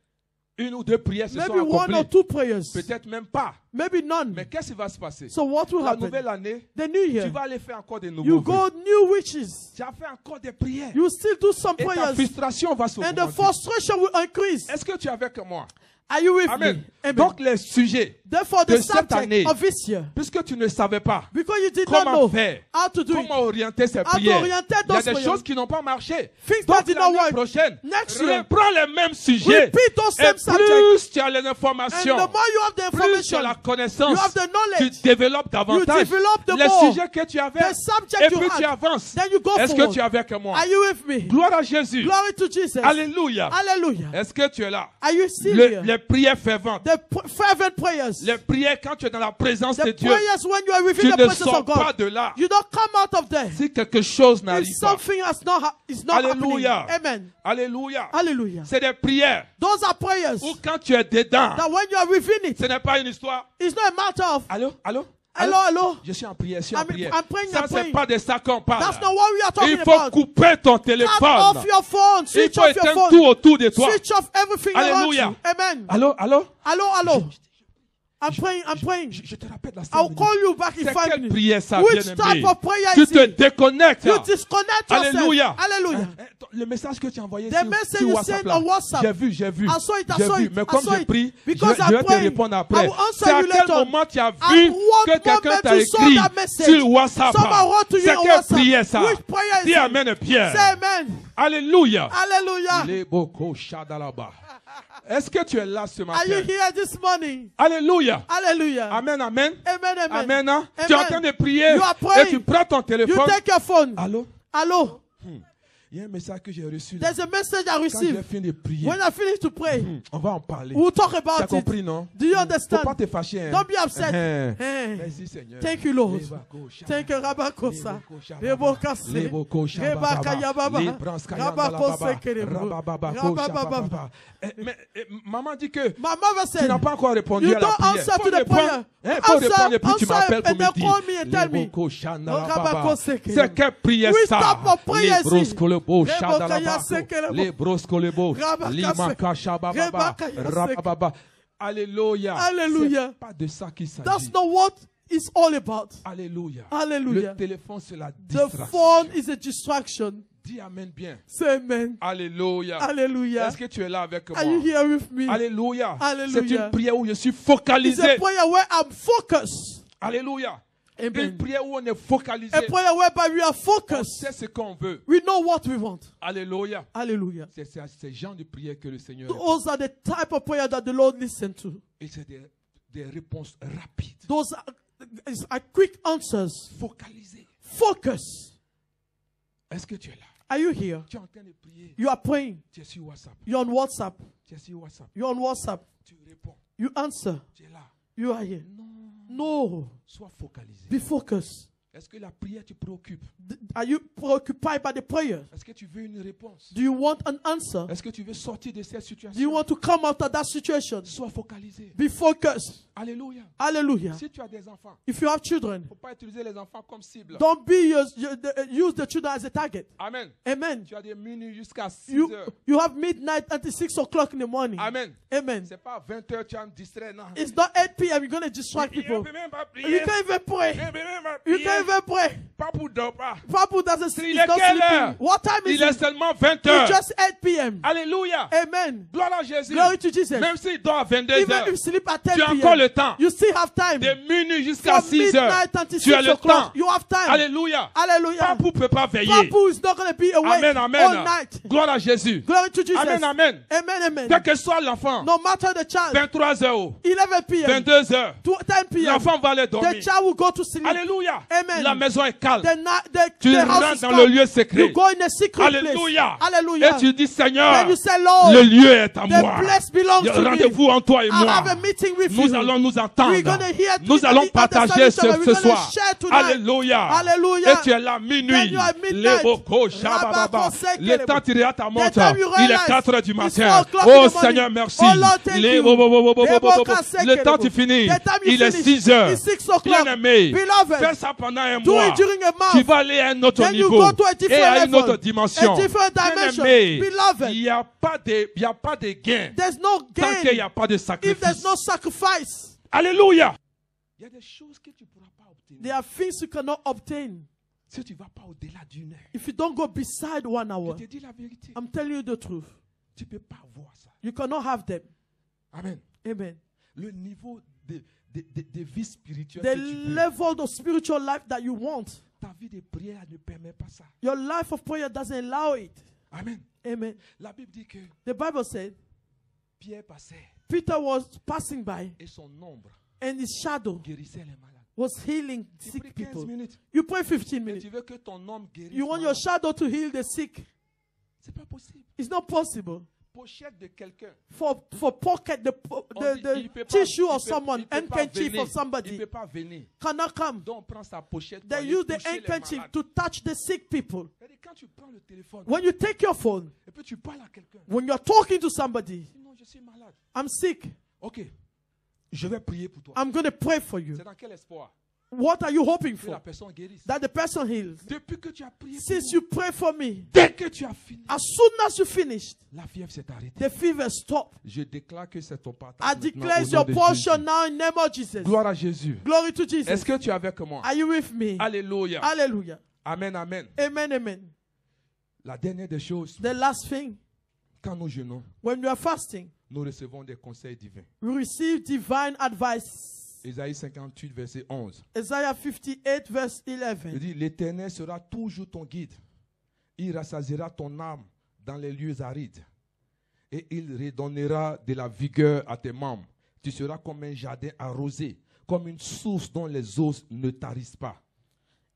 une ou deux prières se Maybe sont one or accomplies. two prayers. Peut-être même pas. Maybe none. Mais qu'est-ce qui va se passer? So what will La happen? nouvelle année, The new tu year, vas aller faire encore des nouveaux you vœux. go new wishes. Tu as fait encore des prières. You still do some Et ta prayers. frustration va And the s'augmenter. frustration will increase. Est-ce que tu es avec moi? Are you with Amen. me? Amen. Donc les sujets Therefore, de the cette année, subject of this year, puisque tu ne savais pas because you did not comment know faire, how to do it, comment orienter ces how to prières, orientate il y a those des prayers, choses qui n'ont pas marché. things Donc that did not l'année work, prochaine, next year, reprends les mêmes sujets. repeat those Et same subjects. plus tu as les And informations, the more you have the plus tu information, as la you connaissance, have the tu knowledge, développes davantage develop the les more, sujets que tu avais. the subject Et you plus tu had, avances. then you go Est-ce que forward. tu es avec moi? Are you with me? Gloire à Jésus. Glory to Jesus. Alléluia. Hallelujah. Est-ce que tu es là? Are you still here? Les prières ferventes. The fervent prayers. Les prières quand tu es dans la présence de The Dieu. prayers when you are Tu within the ne presence sors of pas God. de là. You don't come out of there. Si quelque chose n'arrive If pas. something is not Alléluia. happening. Amen. Alléluia. Hallelujah. C'est des prières Those are prayers où quand tu es dedans, that when you are within it, ce n'est pas une histoire. it's not a matter of Allô? Allô? hello, hello. Je suis en prière, je suis en prière. I'm praying, Ça, I'm c'est praying. pas de ça qu'on parle. That's not what we are talking Il faut about. couper ton Cut téléphone. off your phone. Il Switch faut off your éteindre tout phone. autour de toi. Switch off everything around Alléluia. you. Amen. Allô? Allô? Hello, hello. I'm praying, I'm praying. Je te rappelle la I'll scène. call you back in C'est 5 quelle minutes. prière ça, Which bien-aimé? type of prayer Tu is te it? déconnectes. You disconnect yourself. Alléluia. Hallelujah. Le message que tu as envoyé The message you WhatsApp, sent là, on WhatsApp. j'ai vu. I saw it, I J'ai saw vu. it, Mais I comme saw j'ai it. pris, je Because vais I te prayed. répondre I après. will answer C'est à you quel later. moment tu as At vu what que quelqu'un moment t'a you saw écrit that message? sur WhatsApp? Someone wrote to you C'est on quelle WhatsApp. prière ça? Which prayer is Dis it? Amen, Pierre. Say amen. Alléluia. Hallelujah. Les bocaux chadalaba. Est-ce que tu es là ce Are you matin? here this morning? Alléluia. Hallelujah. Amen, amen. Amen, amen. Amen. Hein? Amen. Tu es en train de prier You are praying. et tu prends ton You téléphone. take your phone. Allô? Hello. Il y a un message que j'ai reçu. Là. There's a message I Quand j'ai received. fini de prier, When I finish to pray, on va en parler. we'll talk Tu as about compris, it. non? Do you Faut understand? pas te fâcher. Hein? Don't be upset. Hein. Eh. Merci Seigneur. Thank you, Lord. Lebako, Shababa. Thank you, Rabakosa. Leboko, Rebokase. Leboko, Shababa. Rebakayababa. Lebranskayandalababa. Rabakosekerebo. Rabababako, Rabababa. Shababa. Mais maman dit que My mother tu said, n'as pas encore répondu you à la don't prière. answer Faut to the répondre. prayer. Hein, faut Answer, répondre et puis tu answer, m'appelles pour and then me call me and dire. tell me. Leboko, Shandalababa. Rabakosekerebo. C'est quelle prière Which ça? type of prayer is it? Lebroskolebo, Rebokaya Shadalabako. sekerebo. Lebroskolebo. Rabakase. Limaka, Shababa. Rebakaya Rabababa. Alléluia. Alléluia. C'est pas de ça qu'il That's s'agit. not what it's all about. Alléluia. Hallelujah. Le téléphone, c'est la The distraction. phone is a distraction. Dis Amen bien. Say amen. Alléluia. Hallelujah. Est-ce que tu es là avec moi? Are you here with me? Alléluia. Hallelujah. C'est une prière où je suis It's focalisé. a prayer where I'm focused. Alléluia. Une Amen. prière où on est focalisé. A prayer whereby we are On focused. sait ce qu'on veut. We know what we want. Alléluia. Hallelujah. C'est ce genre de prière que le Seigneur répond. Those are the type of prayer that the Lord listens to. Et c'est des réponses rapides. Those are quick answers. Focalisées. Focus. Est-ce que tu es là? Are you here? Tu es en train de prier. You are praying. Tu es sur WhatsApp. You're on WhatsApp. Tu es sur WhatsApp. You're on WhatsApp. Tu réponds. You answer. Tu es là. You are here. Non. No. Sois focalisé. Be focused. Est-ce que la prière te préoccupe? Are you preoccupied by the prayer? Est-ce que tu veux une réponse? Do you want an answer? Est-ce que tu veux sortir de cette Do you situation? want to come out of that situation? Sois focalisé. Be focused. Alléluia. Hallelujah. Si tu as des enfants, If you have children, il ne faut pas utiliser les enfants comme cible. don't use the children as a target. Amen. Amen. Tu as des minutes jusqu'à 6 You, heures. you have midnight until 6 o'clock in the morning. Amen. Amen. C'est pas 20 heures, tu vas me distraire, non. It's not 8 p.m. You're going to distract Il people. ne peut même pas You prier. can't even pray. Il ne peut même pas You prier. can't even pray. Pas pour dort pas. Papa doesn't sleep. Il est quelle heure? What time is Il est it? seulement 20 It's heures. just 8 p.m. Alléluia. Amen. Gloire à Jésus. Glory to Jesus. Même s'il dort à 22 Even heures, if you sleep at 10 tu as p.m., encore le temps. you still have time. De minuit jusqu'à From 6 heures, midnight until tu as 6 le o'clock, temps. you have time. Alléluia. Hallelujah. Papou ne peut pas veiller. Papu is not going to be awake Amen, amen. all night. Gloire à Jésus. Glory to Jesus. Amen, amen. Amen, amen. Quel que soit l'enfant, No matter the child, 23 heures, 11 p.m., 22 heures, 10 p.m., l'enfant va aller the dormir. child will go to sleep. Alléluia. Amen. La maison est calme. The house rentres is dans calm. le lieu secret. You go in a secret Alléluia. place. Hallelujah. Et tu dis, Seigneur, Then you say, Lord, le lieu est à the moi. place belongs to me. Rendez-vous en toi et I moi. have a meeting with Nous you. allons nous entendre. We're gonna hear Nous allons the partager understanding ce we're gonna soir. share tonight. Alléluia. Hallelujah. Et tu es là minuit. Then you are midnight. Leboko, shabababa. Rabakoseke. Le temps tu regardes ta montre. The time you Il est realize 4 heures du it's matin. 4 o'clock in Oh the morning. Seigneur, merci. Oh Lord, thank you. Le temps tu finis. The time you Il est finish, 6 heures. it's 6 o'clock. Bien-aimé, Beloved, fais ça pendant un do mois. it during a month. Tu vas aller à un autre Then you niveau go to a different et à une level, autre dimension. a different dimension. Bien-aimé, Beloved, il n'y a pas de gain there's no tant qu'il n'y gain a pas de if there's sacrifice. no sacrifice. Alléluia. Il y a des choses que tu ne pourras pas obtenir There are things you cannot obtain si tu ne vas pas au-delà d'une heure. if you don't go beside 1 hour. Je te dis la vérité. I'm telling you the truth. Tu ne peux pas avoir ça. You cannot have them. Amen. Amen. Le niveau de vie spirituelle the que tu veux. level of spiritual life that you want. Ta vie de prière ne permet pas ça. Your life of prayer doesn't allow it. Amen. Amen. La Bible dit que The Bible said Pierre passait Peter was passing by et son ombre and his shadow guérissait les malades. was healing Tu sick pries 15 people. minutes You pray 15 et minutes. tu veux que ton ombre guérisse. You want your malade. shadow to heal the sick. C'est pas possible. It's not possible. Pochette de quelqu'un. For pocket the On dit, il peut pas- tissue il of peut- someone, il peut pas handkerchief venir. of Il somebody peut pas venir. cannot come. Donc on prend sa pochette pour They aller use the toucher les handkerchief malades. to touch the sick people. C'est-à-dire, quand tu prends le téléphone When you take your phone, et puis tu parles à quelqu'un, when you're talking to somebody, dis non, je suis malade. I'm sick. Ok, je vais prier pour toi. I'm going to pray for you. C'est dans quel espoir What are you hoping que la for? personne guérisse? That the person heals. Depuis que tu as prié pour Since moi, you pray for me, dès que tu as fini, as soon as you finished, la fièvre s'est arrêtée. the fever stopped. Je déclare que c'est ton partage. I maintenant declare au it's nom your de portion Jésus. now in the name of Jesus. Gloire à Jésus. Glory to Jesus. Est-ce que tu es avec moi? Are you with me? Alléluia. Hallelujah. Amen, amen. Amen, amen. La dernière des choses, The last thing, quand nous jeûnons, when we are fasting, nous recevons des conseils divins. we receive divine advice. Ésaïe 58, verset 11. Isaiah 58, verse Il 11. dit, l'Éternel sera toujours ton guide. Il rassasiera ton âme dans les lieux arides. Et il redonnera de la vigueur à tes membres. Tu seras comme un jardin arrosé, comme une source dont les eaux ne tarissent pas.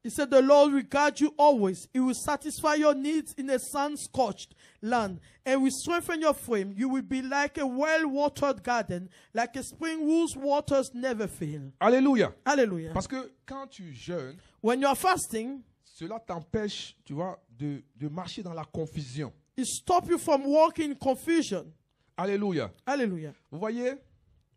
He said, the Lord will guide you always. He will satisfy your needs in a sun-scorched land and will strengthen your frame. You will be like a well-watered garden, like a spring whose waters never fail. Alléluia. Hallelujah. Parce que quand tu jeûnes, When you are fasting, cela t'empêche, tu vois, de marcher dans la confusion. it stops you from walking in confusion. Alléluia. Hallelujah. Vous voyez,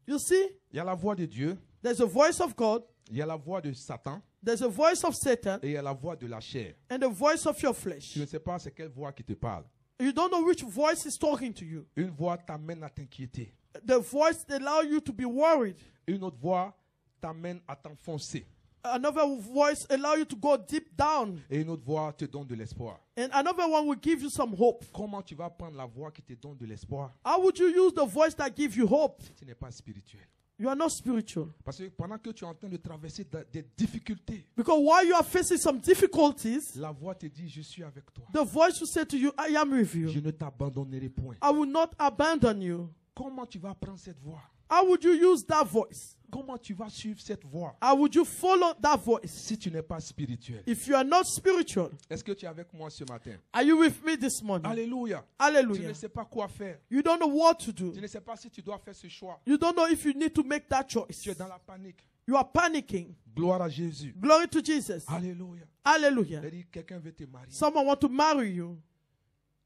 You see, il y a la voix de Dieu, there's a voice of God, il y a la voix de Satan there's a voice of Satan, et il y a la voix de la chair. and the voice of your Tu flesh. ne sais pas c'est quelle voix qui te parle. You don't know which voice is talking to you. Une voix t'amène à t'inquiéter. The voice that allows you to be worried. Une autre voix t'amène à t'enfoncer. Another voice allows you to go deep down. Et une autre voix te donne de l'espoir. And another one will give you some hope. Comment tu vas prendre la voix qui te donne de l'espoir How would you use the voice that gives you hope? si tu n'es pas spirituel? You are not spiritual. Parce que pendant que tu es en train de traverser des difficultés, Because while you are facing some difficulties, la voix te dit, je suis avec toi. the voice will say to you, I am with Je you. ne t'abandonnerai point. I will not abandon you. Comment tu vas prendre cette voix? How would you use that voice? Comment tu vas suivre cette voix How would you follow that voice? si tu n'es pas spirituel? If you are not spiritual, Est-ce que tu es avec moi ce matin? are you with me this morning? Alléluia. Tu Hallelujah. ne sais pas quoi faire. You don't know what to do. Tu ne sais pas si tu dois faire ce choix. You don't know if you need to make that choice. Tu es dans la panique. You are panicking. Gloire à Jésus. Glory to Jesus. Alléluia. Hallelujah. C'est-à-dire, quelqu'un veut te marier. Someone want to marry you.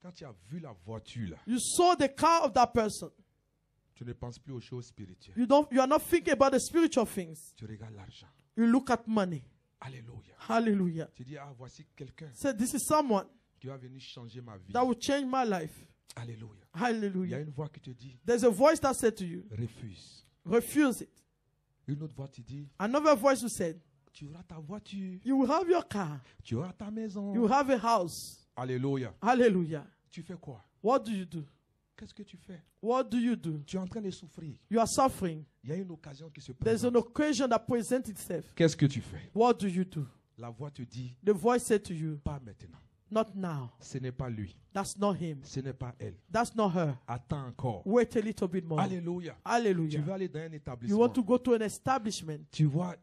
Quand tu as vu la voiture là, You saw the car of that person. tu ne penses plus aux choses spirituelles. You are not thinking about the spiritual things. Tu regardes l'argent. You look at money. Alléluia. Hallelujah. Tu dis, ah, voici quelqu'un Say, this is someone qui va venir changer ma vie. that will change my life. Alléluia. Il y a Hallelujah. une voix qui te dit, There's a voice that said to you, refuse. refuse it. Une autre voix te dit, Another voice who said, tu auras ta voiture, you will have your car. tu auras ta maison. You will have a house. Alléluia. Hallelujah. Tu fais quoi? What do you do? Qu'est-ce que tu fais? What do you do? Tu es en train de souffrir. You are suffering. Il y a une occasion qui se There's an présente. occasion that presents itself. Qu'est-ce que tu fais? What do you do? La voix te dit, The voice said to you, pas maintenant. not now. Ce n'est pas lui. That's not him. Ce n'est pas elle. That's not her. Attends encore. Wait a little bit more. Alléluia. Tu Hallelujah. veux aller dans un You établissement. want to go to an establishment, Tu vois,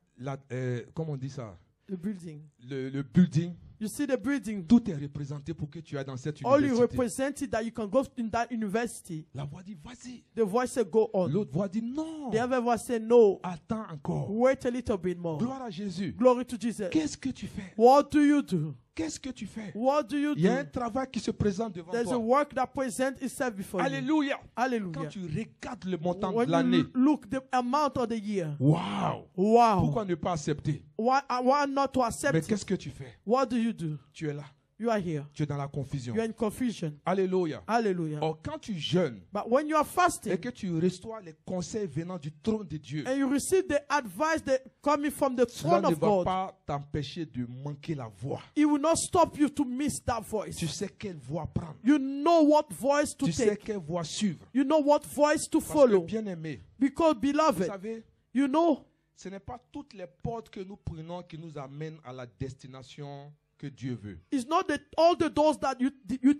comment on dit ça? the building. Le building. You see the building. Tout est représenté pour que tu ailles dans cette All you université. represent it that you can go in that university. La voix dit, vas-y. The voice said, go on. L'autre voix dit, non. The other voice said, no. Attends encore. Wait a little bit more. Gloire à Jésus. Glory to Jesus. Qu'est-ce que tu fais? What do you do? Qu'est-ce que tu fais? What do you Il y a un do? travail qui se présente devant There's a toi. work that presents itself before you. Alléluia. Quand Hallelujah. tu regardes le montant de When l'année, you look the amount of the year. waouh. Wow. Pourquoi ne pas accepter? Why not to Mais accept it? qu'est-ce que tu fais? What do you do? Tu es là. You are here. Tu es dans la confusion. You are in confusion. Alléluia. Hallelujah. Or, quand tu jeûnes But when you are et fasting que tu reçois les conseils venant du trône de Dieu, and you receive the advice that coming from the cela throne ne of va God, pas t'empêcher de manquer la voix. it will not stop you to miss that voice. Tu sais quelle voix prendre. You know what voice to Tu sais take. quelle voix suivre. You know what voice to Parce que, follow. bien aimé, Because, vous beloved, savez, You know, ce n'est pas toutes les portes que nous prenons qui nous amènent à la destination que Dieu veut. it's not all the doors that you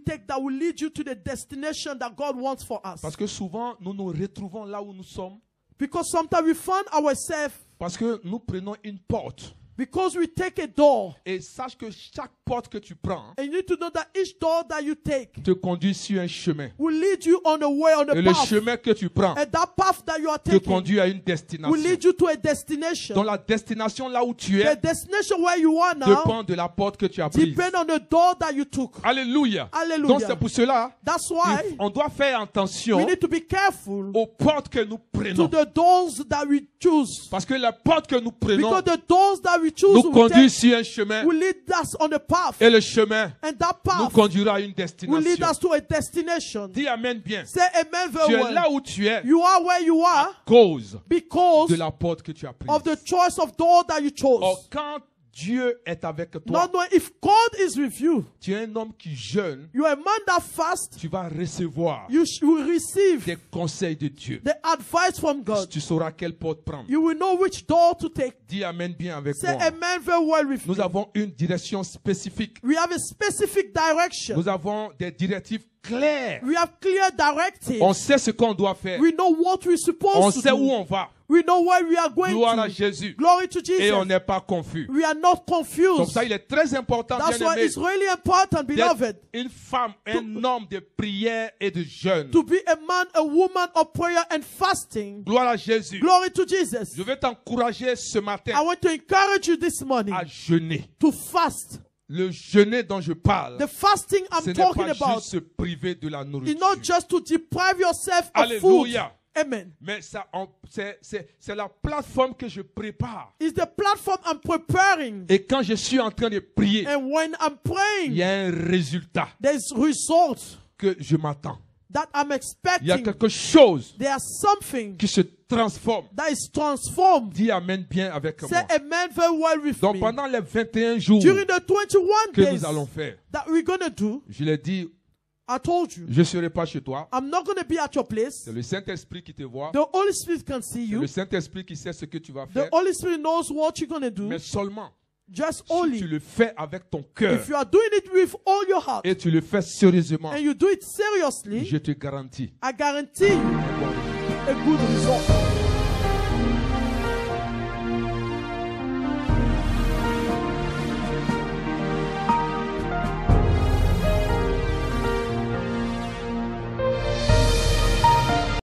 take that will lead you to the destination that God wants for us. Parce que souvent, nous nous retrouvons là où nous sommes Because sometimes we find ourselves, parce que nous prenons une porte. because we take a door. Et sache que chaque porte que tu prends And you need to know that each door that you take te conduit sur un chemin. will lead you on a way, on a Et le path. chemin que tu prends And that path that you are te taking conduit à une will destination. lead you to a destination. Dans la destination là où tu The es destination where you are now dépend de la porte que tu as prise. depends on the door that you took. Alléluia. Hallelujah. Donc c'est pour cela That's why on doit faire we attention need to be careful aux portes que nous to prenons. the doors that we choose. Parce que les portes que nous prenons Because the doors that we choose nous will conduisent sur un chemin lead us on a path. et le chemin And that nous path conduira à une will lead destination. us to a destination. Dis Amen bien. Say amen Tu very es là well. où tu es You are where you are cause because de la porte que tu as prise. of the choice of door that you chose. Or, quand Dieu est avec toi, Not knowing if God is with you, tu es un homme qui jeûne, you are a man that fasts, tu vas recevoir you will receive des conseils de Dieu. the advice from God. Tu sauras quelle porte prendre. You will know which door to take. Dis Amen bien avec Say moi. amen very well with Nous me. avons une direction spécifique. We have a specific direction. Nous avons des directives claires. We have clear directives. On sait ce qu'on doit faire. We know what we're On supposed to sait où do. on va. We know where we are going Gloire à to. Jésus. Glory to Et on Jesus. n'est pas confus. We are not Comme confused. ça, il est très important, That's bien why aimé, it's really important, beloved, d'être une femme, un homme de prière et de jeûne. to be a man, a woman of prayer and fasting. Gloire à Jésus. Glory to Jesus. Je vais t'encourager ce matin I want to encourage you this morning à jeûner. to fast. Le jeûner dont je parle, The fasting ce I'm n'est talking pas about juste se priver de la is nourriture. not just to deprive yourself of food. Alléluia. Amen. Mais ça, c'est la plateforme que je prépare. It's the platform I'm preparing. Et quand je suis en train de prier, And when I'm il praying, y a un résultat there's results que je m'attends. that I'm Il y a expecting. quelque chose There's something qui se transforme. that is transformed. Dis Amen bien avec Say moi. amen very well with Donc me. pendant les 21 jours During the 21 que days nous allons faire, that we're going to do, je l'ai dit, I told you, je ne serai pas chez toi. I'm not going to be at your place. C'est le Saint-Esprit qui te voit. The Holy Spirit can see C'est you. le Saint-Esprit qui sait ce que tu vas The faire. Holy Spirit knows what you're going to do. Mais seulement Just si tu only le fais avec ton cœur if you are doing it with all your heart et tu le fais sérieusement, and you do it seriously, je te garantis I guarantee you a good result.